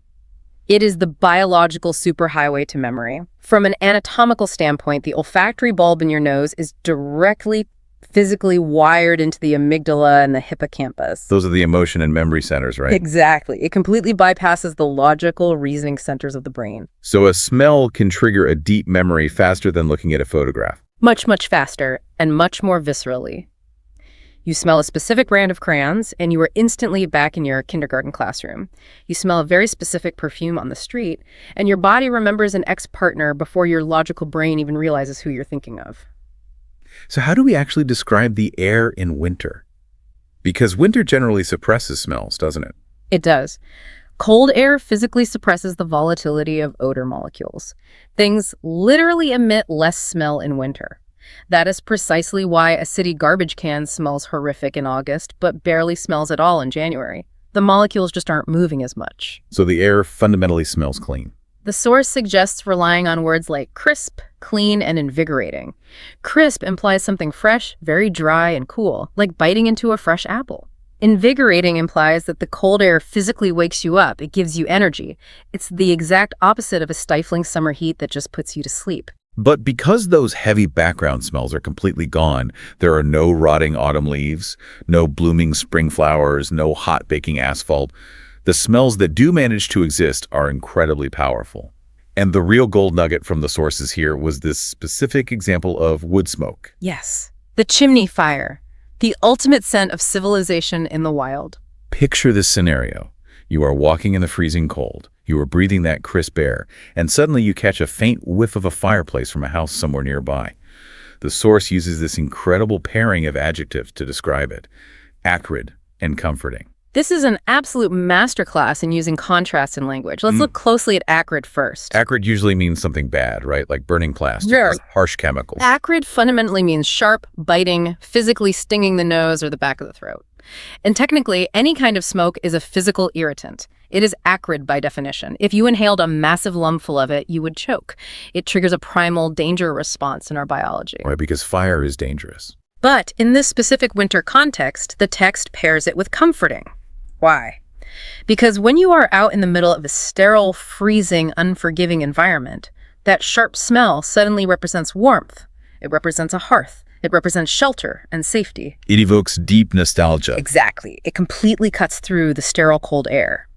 It is the biological superhighway to memory. From an anatomical standpoint, the olfactory bulb in your nose is directly physically wired into the amygdala and the hippocampus. Those are the emotion and memory centers, right? Exactly. It completely bypasses the logical reasoning centers of the brain. So a smell can trigger a deep memory faster than looking at a photograph. Much, much faster and much more viscerally. You smell a specific brand of crayons, and you are instantly back in your kindergarten classroom. You smell a very specific perfume on the street, and your body remembers an ex-partner before your logical brain even realizes who you're thinking of. So how do we actually describe the air in winter? Because winter generally suppresses smells, doesn't it? It does. Cold air physically suppresses the volatility of odor molecules. Things literally emit less smell in winter. That is precisely why a city garbage can smells horrific in August, but barely smells at all in January. The molecules just aren't moving as much. So the air fundamentally smells clean. The source suggests relying on words like crisp, clean, and invigorating. Crisp implies something fresh, very dry, and cool, like biting into a fresh apple. Invigorating implies that the cold air physically wakes you up. It gives you energy. It's the exact opposite of a stifling summer heat that just puts you to sleep. But because those heavy background smells are completely gone, there are no rotting autumn leaves, no blooming spring flowers, no hot baking asphalt. The smells that do manage to exist are incredibly powerful. And the real gold nugget from the sources here was this specific example of wood smoke. Yes, the chimney fire, the ultimate scent of civilization in the wild. Picture this scenario. You are walking in the freezing cold. You are breathing that crisp air, and suddenly you catch a faint whiff of a fireplace from a house somewhere nearby. The source uses this incredible pairing of adjectives to describe it: acrid and comforting. This is an absolute masterclass in using contrast in language. Let's look closely at acrid first. Acrid usually means something bad, right? Like burning plastic or harsh chemicals. Acrid fundamentally means sharp, biting, physically stinging the nose or the back of the throat. And technically, any kind of smoke is a physical irritant. It is acrid by definition. If you inhaled a massive lumful of it, you would choke. It triggers a primal danger response in our biology. Right, because fire is dangerous. But in this specific winter context, the text pairs it with comforting. Why? Because when you are out in the middle of a sterile, freezing, unforgiving environment, that sharp smell suddenly represents warmth. It represents a hearth. It represents shelter and safety. It evokes deep nostalgia. Exactly. It completely cuts through the sterile cold air.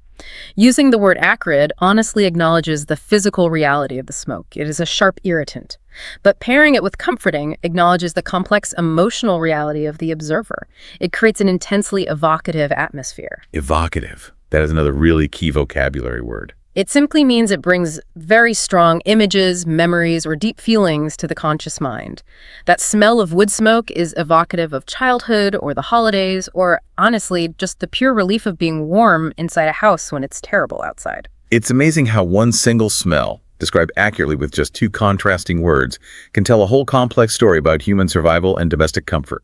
Using the word acrid honestly acknowledges the physical reality of the smoke. It is a sharp irritant. But pairing it with comforting acknowledges the complex emotional reality of the observer. It creates an intensely evocative atmosphere. Evocative. That is another really key vocabulary word. It simply means it brings very strong images, memories, or deep feelings to the conscious mind. That smell of wood smoke is evocative of childhood or the holidays, or honestly, just the pure relief of being warm inside a house when it's terrible outside. It's amazing how one single smell, described accurately with just two contrasting words, can tell a whole complex story about human survival and domestic comfort.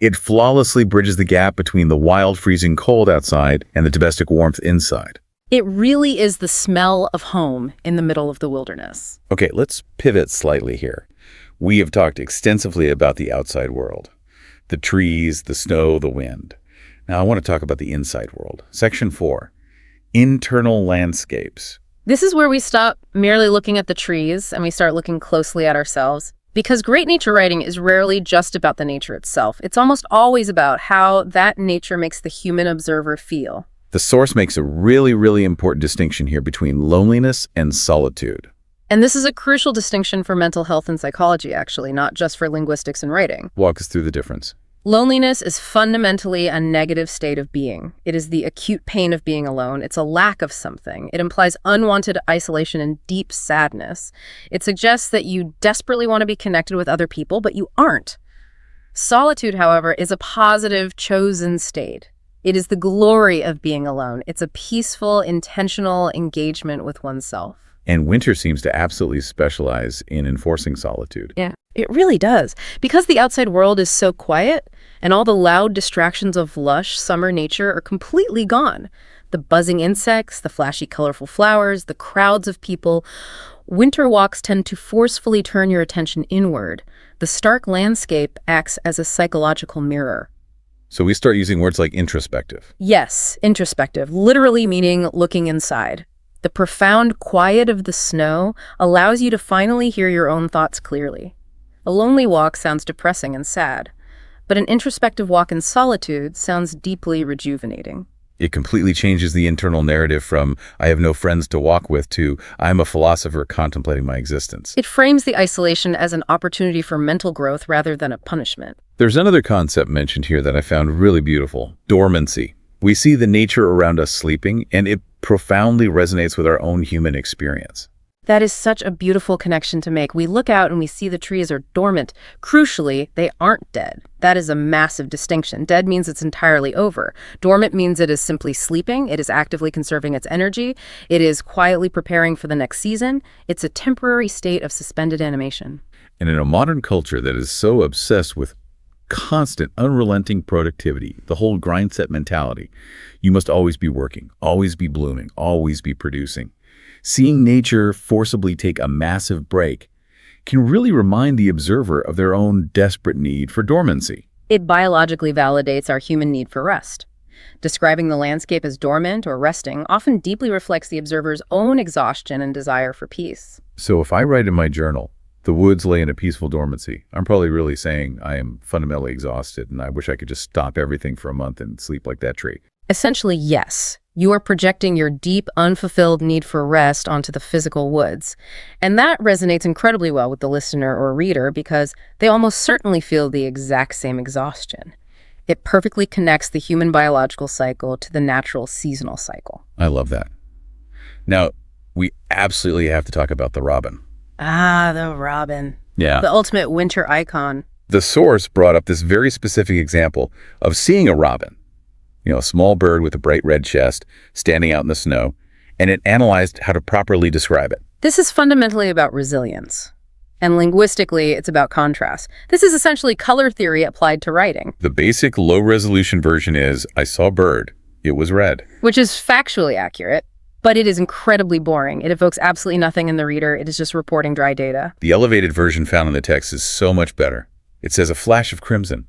It flawlessly bridges the gap between the wild, freezing cold outside and the domestic warmth inside. It really is the smell of home in the middle of the wilderness. Okay, let's pivot slightly here. We have talked extensively about the outside world, the trees, the snow, the wind. Now I want to talk about the inside world. Section 4, internal landscapes. This is where we stop merely looking at the trees and we start looking closely at ourselves. Because great nature writing is rarely just about the nature itself. It's almost always about how that nature makes the human observer feel. The source makes a really, really important distinction here between loneliness and solitude. And this is a crucial distinction for mental health and psychology, actually, not just for linguistics and writing. Walk us through the difference. Loneliness is fundamentally a negative state of being. It is the acute pain of being alone. It's a lack of something. It implies unwanted isolation and deep sadness. It suggests that you desperately want to be connected with other people, but you aren't. Solitude, however, is a positive, chosen state. It is the glory of being alone. It's a peaceful, intentional engagement with oneself. And winter seems to absolutely specialize in enforcing solitude. Yeah, it really does. Because the outside world is so quiet, and all the loud distractions of lush summer nature are completely gone. The buzzing insects, the flashy, colorful flowers, the crowds of people. Winter walks tend to forcefully turn your attention inward. The stark landscape acts as a psychological mirror. So we start using words like introspective. Yes, introspective, literally meaning looking inside. The profound quiet of the snow allows you to finally hear your own thoughts clearly. A lonely walk sounds depressing and sad, but an introspective walk in solitude sounds deeply rejuvenating. It completely changes the internal narrative from "I have no friends to walk with" to "I'm a philosopher contemplating my existence." It frames the isolation as an opportunity for mental growth rather than a punishment. There's another concept mentioned here that I found really beautiful: dormancy. We see the nature around us sleeping, and it profoundly resonates with our own human experience. That is such a beautiful connection to make. We look out and we see the trees are dormant. Crucially, they aren't dead. That is a massive distinction. Dead means it's entirely over. Dormant means it is simply sleeping. It is actively conserving its energy. It is quietly preparing for the next season. It's a temporary state of suspended animation. And in a modern culture that is so obsessed with constant, unrelenting productivity, the whole grind set mentality, you must always be working, always be blooming, always be producing. Seeing nature forcibly take a massive break can really remind the observer of their own desperate need for dormancy. It biologically validates our human need for rest. Describing the landscape as dormant or resting often deeply reflects the observer's own exhaustion and desire for peace. So if I write in my journal, the woods lay in a peaceful dormancy, I'm probably really saying I am fundamentally exhausted and I wish I could just stop everything for a month and sleep like that tree. Essentially, yes. You are projecting your deep, unfulfilled need for rest onto the physical woods. And that resonates incredibly well with the listener or reader because they almost certainly feel the exact same exhaustion. It perfectly connects the human biological cycle to the natural seasonal cycle. I love that. Now, we absolutely have to talk about the robin. Ah, the robin. Yeah. The ultimate winter icon. The source brought up this very specific example of seeing a robin. A small bird with a bright red chest standing out in the snow, and it analyzed how to properly describe it. This is fundamentally about resilience. And linguistically, it's about contrast. This is essentially color theory applied to writing. The basic low-resolution version is, I saw a bird. It was red. Which is factually accurate, but it is incredibly boring. It evokes absolutely nothing in the reader. It is just reporting dry data. The elevated version found in the text is so much better. It says a flash of crimson.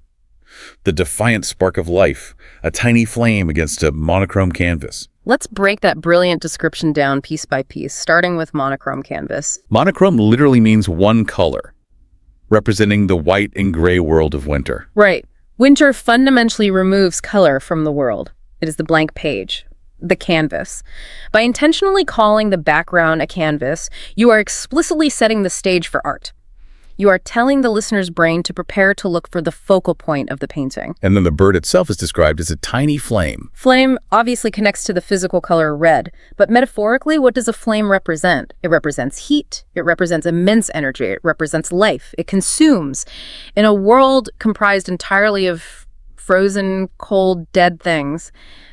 The defiant spark of life, a tiny flame against a monochrome canvas. Let's break that brilliant description down piece by piece, starting with monochrome canvas. Monochrome literally means one color, representing the white and gray world of winter. Right. Winter fundamentally removes color from the world. It is the blank page, the canvas. By intentionally calling the background a canvas, you are explicitly setting the stage for art. You are telling the listener's brain to prepare to look for the focal point of the painting. And then the bird itself is described as a tiny flame. Flame obviously connects to the physical color red, but metaphorically, what does a flame represent? It represents heat. It represents immense energy. It represents life. It consumes. In a world comprised entirely of frozen, cold, dead things,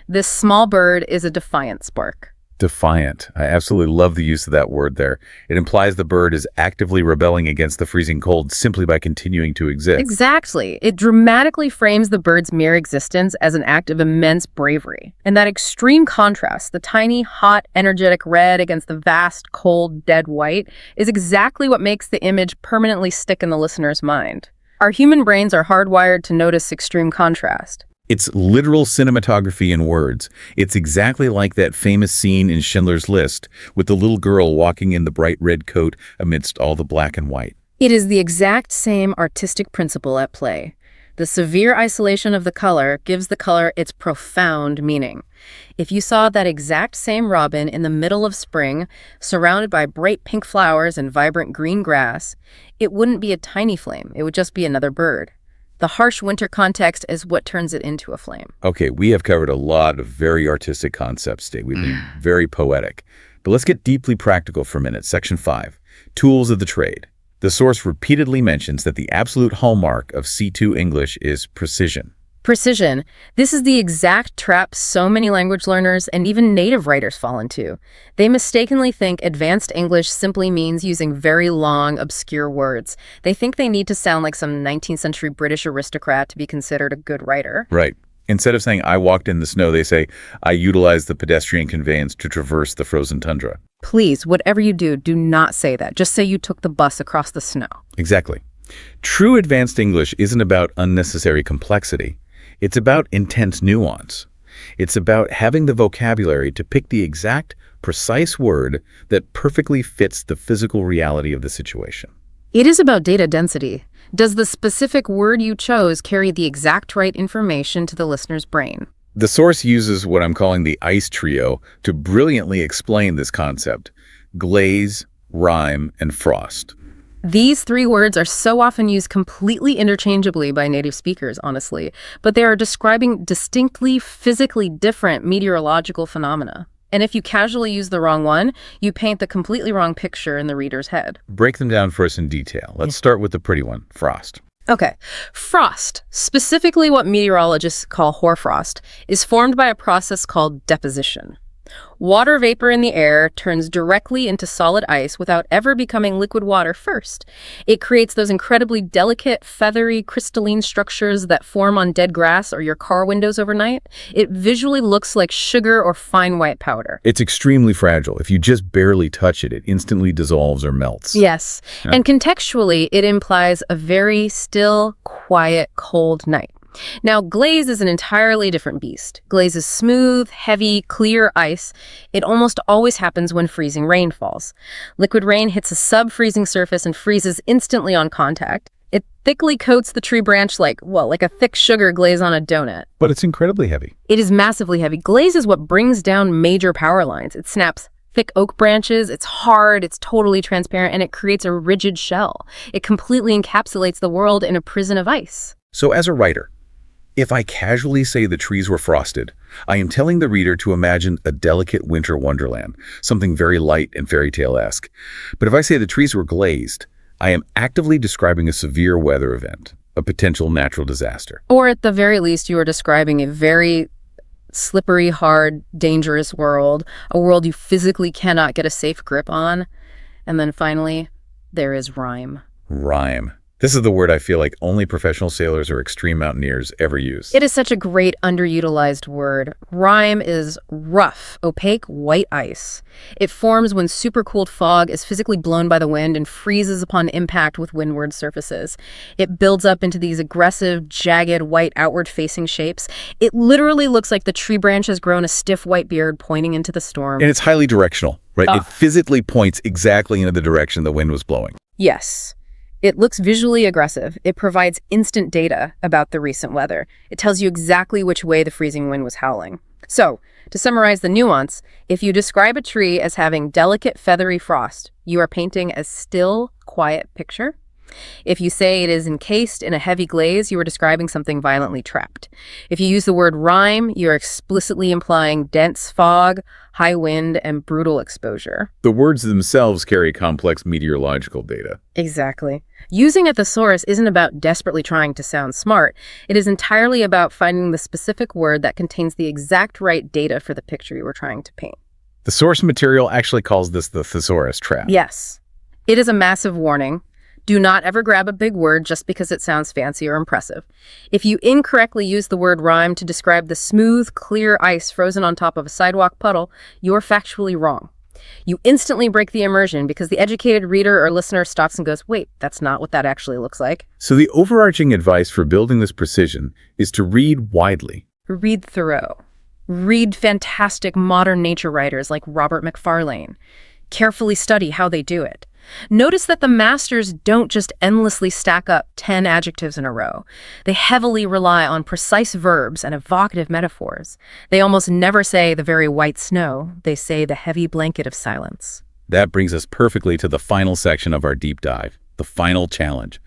this small bird is a defiant spark. Defiant. I absolutely love the use of that word there. It implies the bird is actively rebelling against the freezing cold simply by continuing to exist. Exactly. It dramatically frames the bird's mere existence as an act of immense bravery. And that extreme contrast, the tiny, hot, energetic red against the vast, cold, dead white, is exactly what makes the image permanently stick in the listener's mind. Our human brains are hardwired to notice extreme contrast. It's literal cinematography in words. It's exactly like that famous scene in Schindler's List with the little girl walking in the bright red coat amidst all the black and white. It is the exact same artistic principle at play. The severe isolation of the color gives the color its profound meaning. If you saw that exact same robin in the middle of spring, surrounded by bright pink flowers and vibrant green grass, it wouldn't be a tiny flame. It would just be another bird. The harsh winter context is what turns it into a flame. Okay, we have covered a lot of very artistic concepts today. We've been very poetic. But let's get deeply practical for a minute. Section 5, Tools of the Trade. The source repeatedly mentions that the absolute hallmark of C2 English is precision. Precision. This is the exact trap so many language learners and even native writers fall into. They mistakenly think advanced English simply means using very long, obscure words. They think they need to sound like some 19th century British aristocrat to be considered a good writer. Right. Instead of saying, I walked in the snow, they say, I utilized the pedestrian conveyance to traverse the frozen tundra. Please, whatever you do, do not say that. Just say you took the bus across the snow. Exactly. True advanced English isn't about unnecessary complexity. It's about intense nuance. It's about having the vocabulary to pick the exact, precise word that perfectly fits the physical reality of the situation. It is about data density. Does the specific word you chose carry the exact right information to the listener's brain? The source uses what I'm calling the ICE trio to brilliantly explain this concept: glaze, rime, and frost. These three words are so often used completely interchangeably by native speakers, honestly, but they are describing distinctly physically different meteorological phenomena. And if you casually use the wrong one, you paint the completely wrong picture in the reader's head. Break them down for us in detail. Let's start with the pretty one, frost. Okay. Frost, specifically what meteorologists call hoarfrost, is formed by a process called deposition. Water vapor in the air turns directly into solid ice without ever becoming liquid water first. It creates those incredibly delicate, feathery, crystalline structures that form on dead grass or your car windows overnight. It visually looks like sugar or fine white powder. It's extremely fragile. If you just barely touch it, it instantly dissolves or melts. Yes, Yeah. and contextually, it implies a very still, quiet, cold night. Now, glaze is an entirely different beast. Glaze is smooth, heavy, clear ice. It almost always happens when freezing rain falls. Liquid rain hits a sub-freezing surface and freezes instantly on contact. It thickly coats the tree branch like a thick sugar glaze on a donut. But it's incredibly heavy. It is massively heavy. Glaze is what brings down major power lines. It snaps thick oak branches, it's hard, it's totally transparent, and it creates a rigid shell. It completely encapsulates the world in a prison of ice. So as a writer, if I casually say the trees were frosted, I am telling the reader to imagine a delicate winter wonderland, something very light and fairy tale-esque. But if I say the trees were glazed, I am actively describing a severe weather event, a potential natural disaster. Or at the very least, you are describing a very slippery, hard, dangerous world, a world you physically cannot get a safe grip on. And then finally, there is rhyme. Rhyme. This is the word I feel like only professional sailors or extreme mountaineers ever use. It is such a great underutilized word. Rime is rough, opaque, white ice. It forms when supercooled fog is physically blown by the wind and freezes upon impact with windward surfaces. It builds up into these aggressive, jagged, white outward-facing shapes. It literally looks like the tree branch has grown a stiff white beard pointing into the storm. And it's highly directional, right? It physically points exactly into the direction the wind was blowing. Yes. It looks visually aggressive. It provides instant data about the recent weather. It tells you exactly which way the freezing wind was howling. So, to summarize the nuance, if you describe a tree as having delicate, feathery frost, you are painting a still, quiet picture. If you say it is encased in a heavy glaze, you are describing something violently trapped. If you use the word rime, you are explicitly implying dense fog, high wind, and brutal exposure. The words themselves carry complex meteorological data. Exactly. Using a thesaurus isn't about desperately trying to sound smart. It is entirely about finding the specific word that contains the exact right data for the picture you were trying to paint. The source material actually calls this the thesaurus trap. Yes. It is a massive warning. Do not ever grab a big word just because it sounds fancy or impressive. If you incorrectly use the word rime to describe the smooth, clear ice frozen on top of a sidewalk puddle, you're factually wrong. You instantly break the immersion because the educated reader or listener stops and goes, wait, that's not what that actually looks like. So the overarching advice for building this precision is to read widely. Read Thoreau. Read fantastic modern nature writers like Robert Macfarlane. Carefully study how they do it. Notice that the masters don't just endlessly stack up 10 adjectives in a row. They heavily rely on precise verbs and evocative metaphors. They almost never say the very white snow. They say the heavy blanket of silence. That brings us perfectly to the final section of our deep dive, the final challenge.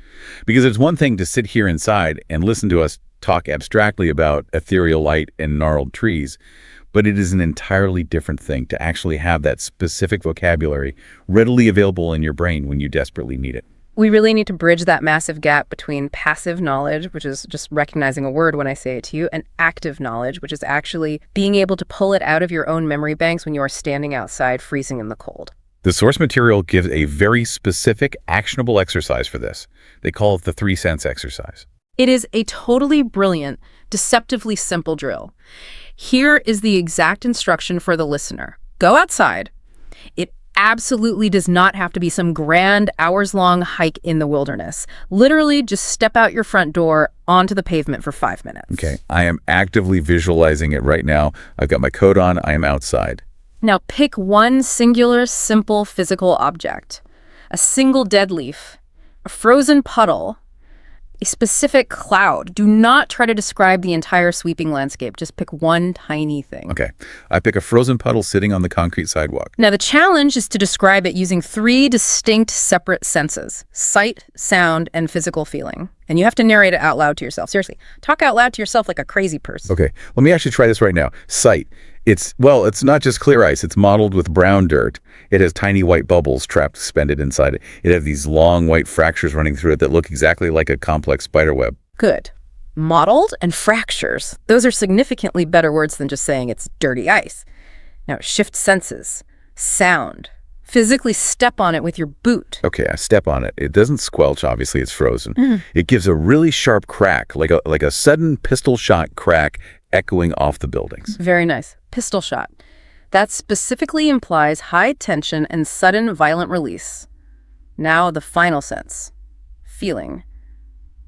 Because it's one thing to sit here inside and listen to us talk abstractly about ethereal light and gnarled trees, but it is an entirely different thing to actually have that specific vocabulary readily available in your brain when you desperately need it. We really need to bridge that massive gap between passive knowledge, which is just recognizing a word when I say it to you, and active knowledge, which is actually being able to pull it out of your own memory banks when you are standing outside freezing in the cold. The source material gives a very specific, actionable exercise for this. They call it the 3 sense exercise. It is a totally brilliant, deceptively simple drill. Here is the exact instruction for the listener. Go outside. It absolutely does not have to be some grand hours-long hike in the wilderness. Literally, just step out your front door onto the pavement for 5 minutes. Okay, I am actively visualizing it right now. I've got my coat on. I am outside. Now pick one singular, simple physical object. A single dead leaf, a frozen puddle, a specific cloud. Do not try to describe the entire sweeping landscape. Just pick one tiny thing. Okay, I pick a frozen puddle sitting on the concrete sidewalk. Now, the challenge is to describe it using 3 distinct separate senses: sight, sound, and physical feeling. And you have to narrate it out loud to yourself. Seriously, talk out loud to yourself like a crazy person. Okay, let me actually try this right now. Sight. It's not just clear ice. It's mottled with brown dirt. It has tiny white bubbles trapped, suspended inside it. It has these long white fractures running through it that look exactly like a complex spider web. Good. Mottled and fractures. Those are significantly better words than just saying it's dirty ice. Now, shift senses. Sound. Physically step on it with your boot. Okay, I step on it. It doesn't squelch, obviously, it's frozen. It gives a really sharp crack, like a sudden pistol shot crack echoing off the buildings. Very nice. Pistol shot. That specifically implies high tension and sudden violent release. Now the final sense. Feeling.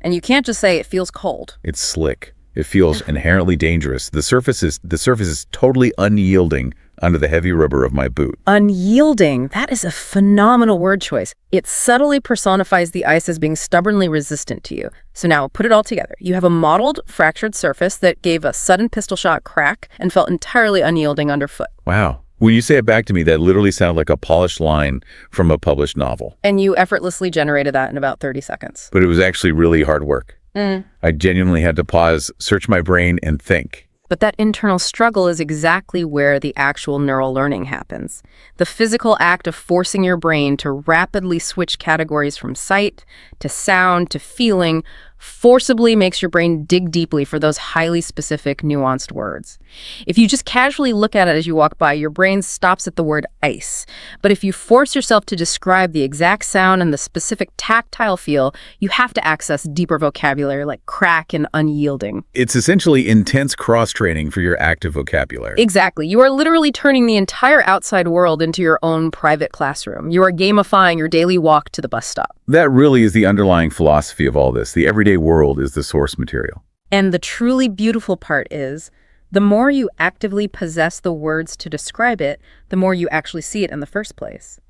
And you can't just say it feels cold. It's slick. It feels inherently dangerous. The surface is totally unyielding under the heavy rubber of my boot. Unyielding. That is a phenomenal word choice. It subtly personifies the ice as being stubbornly resistant to you. So now put it all together. You have a mottled, fractured surface that gave a sudden pistol shot crack and felt entirely unyielding underfoot. Wow. When you say it back to me, that literally sounded like a polished line from a published novel. And you effortlessly generated that in about 30 seconds. But it was actually really hard work. I genuinely had to pause, search my brain, and think. But that internal struggle is exactly where the actual neural learning happens. The physical act of forcing your brain to rapidly switch categories from sight to sound to feeling forcibly makes your brain dig deeply for those highly specific, nuanced words. If you just casually look at it as you walk by, your brain stops at the word ice. But if you force yourself to describe the exact sound and the specific tactile feel, you have to access deeper vocabulary like crack and unyielding. It's essentially intense cross-training for your active vocabulary. Exactly. You are literally turning the entire outside world into your own private classroom. You are gamifying your daily walk to the bus stop. That really is the underlying philosophy of all this. The everyday world is the source material. And the truly beautiful part is, the more you actively possess the words to describe it, the more you actually see it in the first place.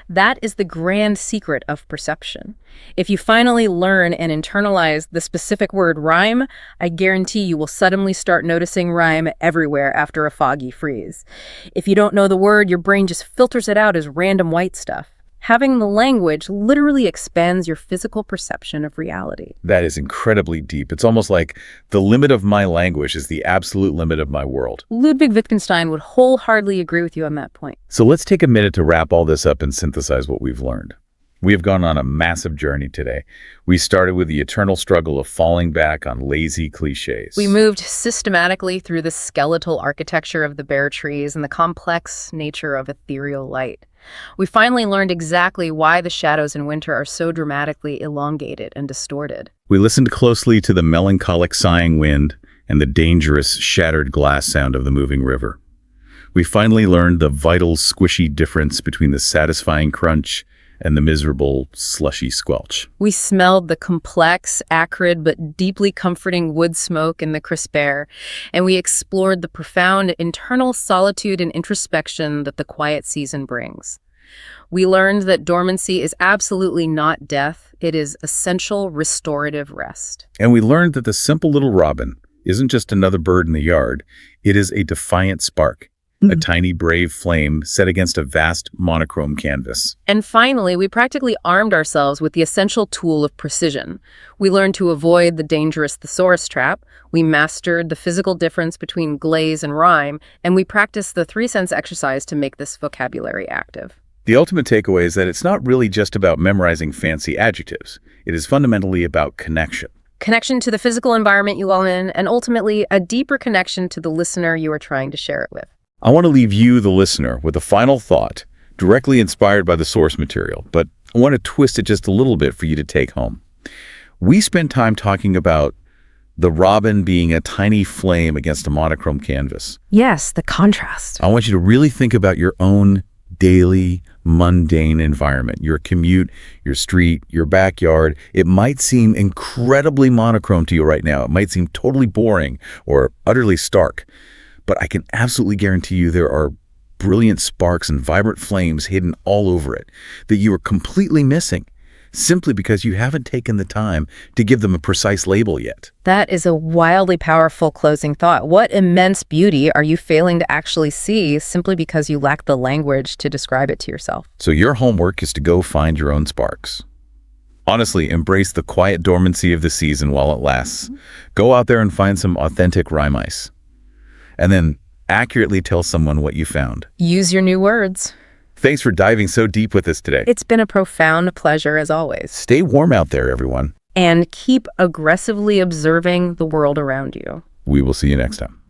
That is the grand secret of perception. If you finally learn and internalize the specific word rhyme, I guarantee you will suddenly start noticing rhyme everywhere after a foggy freeze. If you don't know the word, your brain just filters it out as random white stuff. Having the language literally expands your physical perception of reality. That is incredibly deep. It's almost like the limit of my language is the absolute limit of my world. Ludwig Wittgenstein would wholeheartedly agree with you on that point. So let's take a minute to wrap all this up and synthesize what we've learned. We have gone on a massive journey today. We started with the eternal struggle of falling back on lazy cliches. We moved systematically through the skeletal architecture of the bare trees and the complex nature of ethereal light. We finally learned exactly why the shadows in winter are so dramatically elongated and distorted. We listened closely to the melancholic sighing wind and the dangerous shattered glass sound of the moving river. We finally learned the vital squishy difference between the satisfying crunch and the miserable slushy squelch. We smelled the complex, acrid, but deeply comforting wood smoke in the crisp air, and we explored the profound internal solitude and introspection that the quiet season brings. We learned that dormancy is absolutely not death. It is essential restorative rest. And we learned that the simple little robin isn't just another bird in the yard. It is a defiant spark. A tiny, brave flame set against a vast monochrome canvas. And finally, we practically armed ourselves with the essential tool of precision. We learned to avoid the dangerous thesaurus trap, we mastered the physical difference between glaze and rhyme, and we practiced the three-sense exercise to make this vocabulary active. The ultimate takeaway is that it's not really just about memorizing fancy adjectives. It is fundamentally about connection. Connection to the physical environment you are in, and ultimately, a deeper connection to the listener you are trying to share it with. I want to leave you, the listener, with a final thought, directly inspired by the source material, but I want to twist it just a little bit for you to take home. We spent time talking about the robin being a tiny flame against a monochrome canvas. Yes, the contrast. I want you to really think about your own daily, mundane environment, your commute, your street, your backyard. It might seem incredibly monochrome to you right now. It might seem totally boring or utterly stark. But I can absolutely guarantee you there are brilliant sparks and vibrant flames hidden all over it that you are completely missing simply because you haven't taken the time to give them a precise label yet. That is a wildly powerful closing thought. What immense beauty are you failing to actually see simply because you lack the language to describe it to yourself? So your homework is to go find your own sparks. Honestly, embrace the quiet dormancy of the season while it lasts. Go out there and find some authentic rhyme ice. And then accurately tell someone what you found. Use your new words. Thanks for diving so deep with us today. It's been a profound pleasure as always. Stay warm out there, everyone. And keep aggressively observing the world around you. We will see you next time.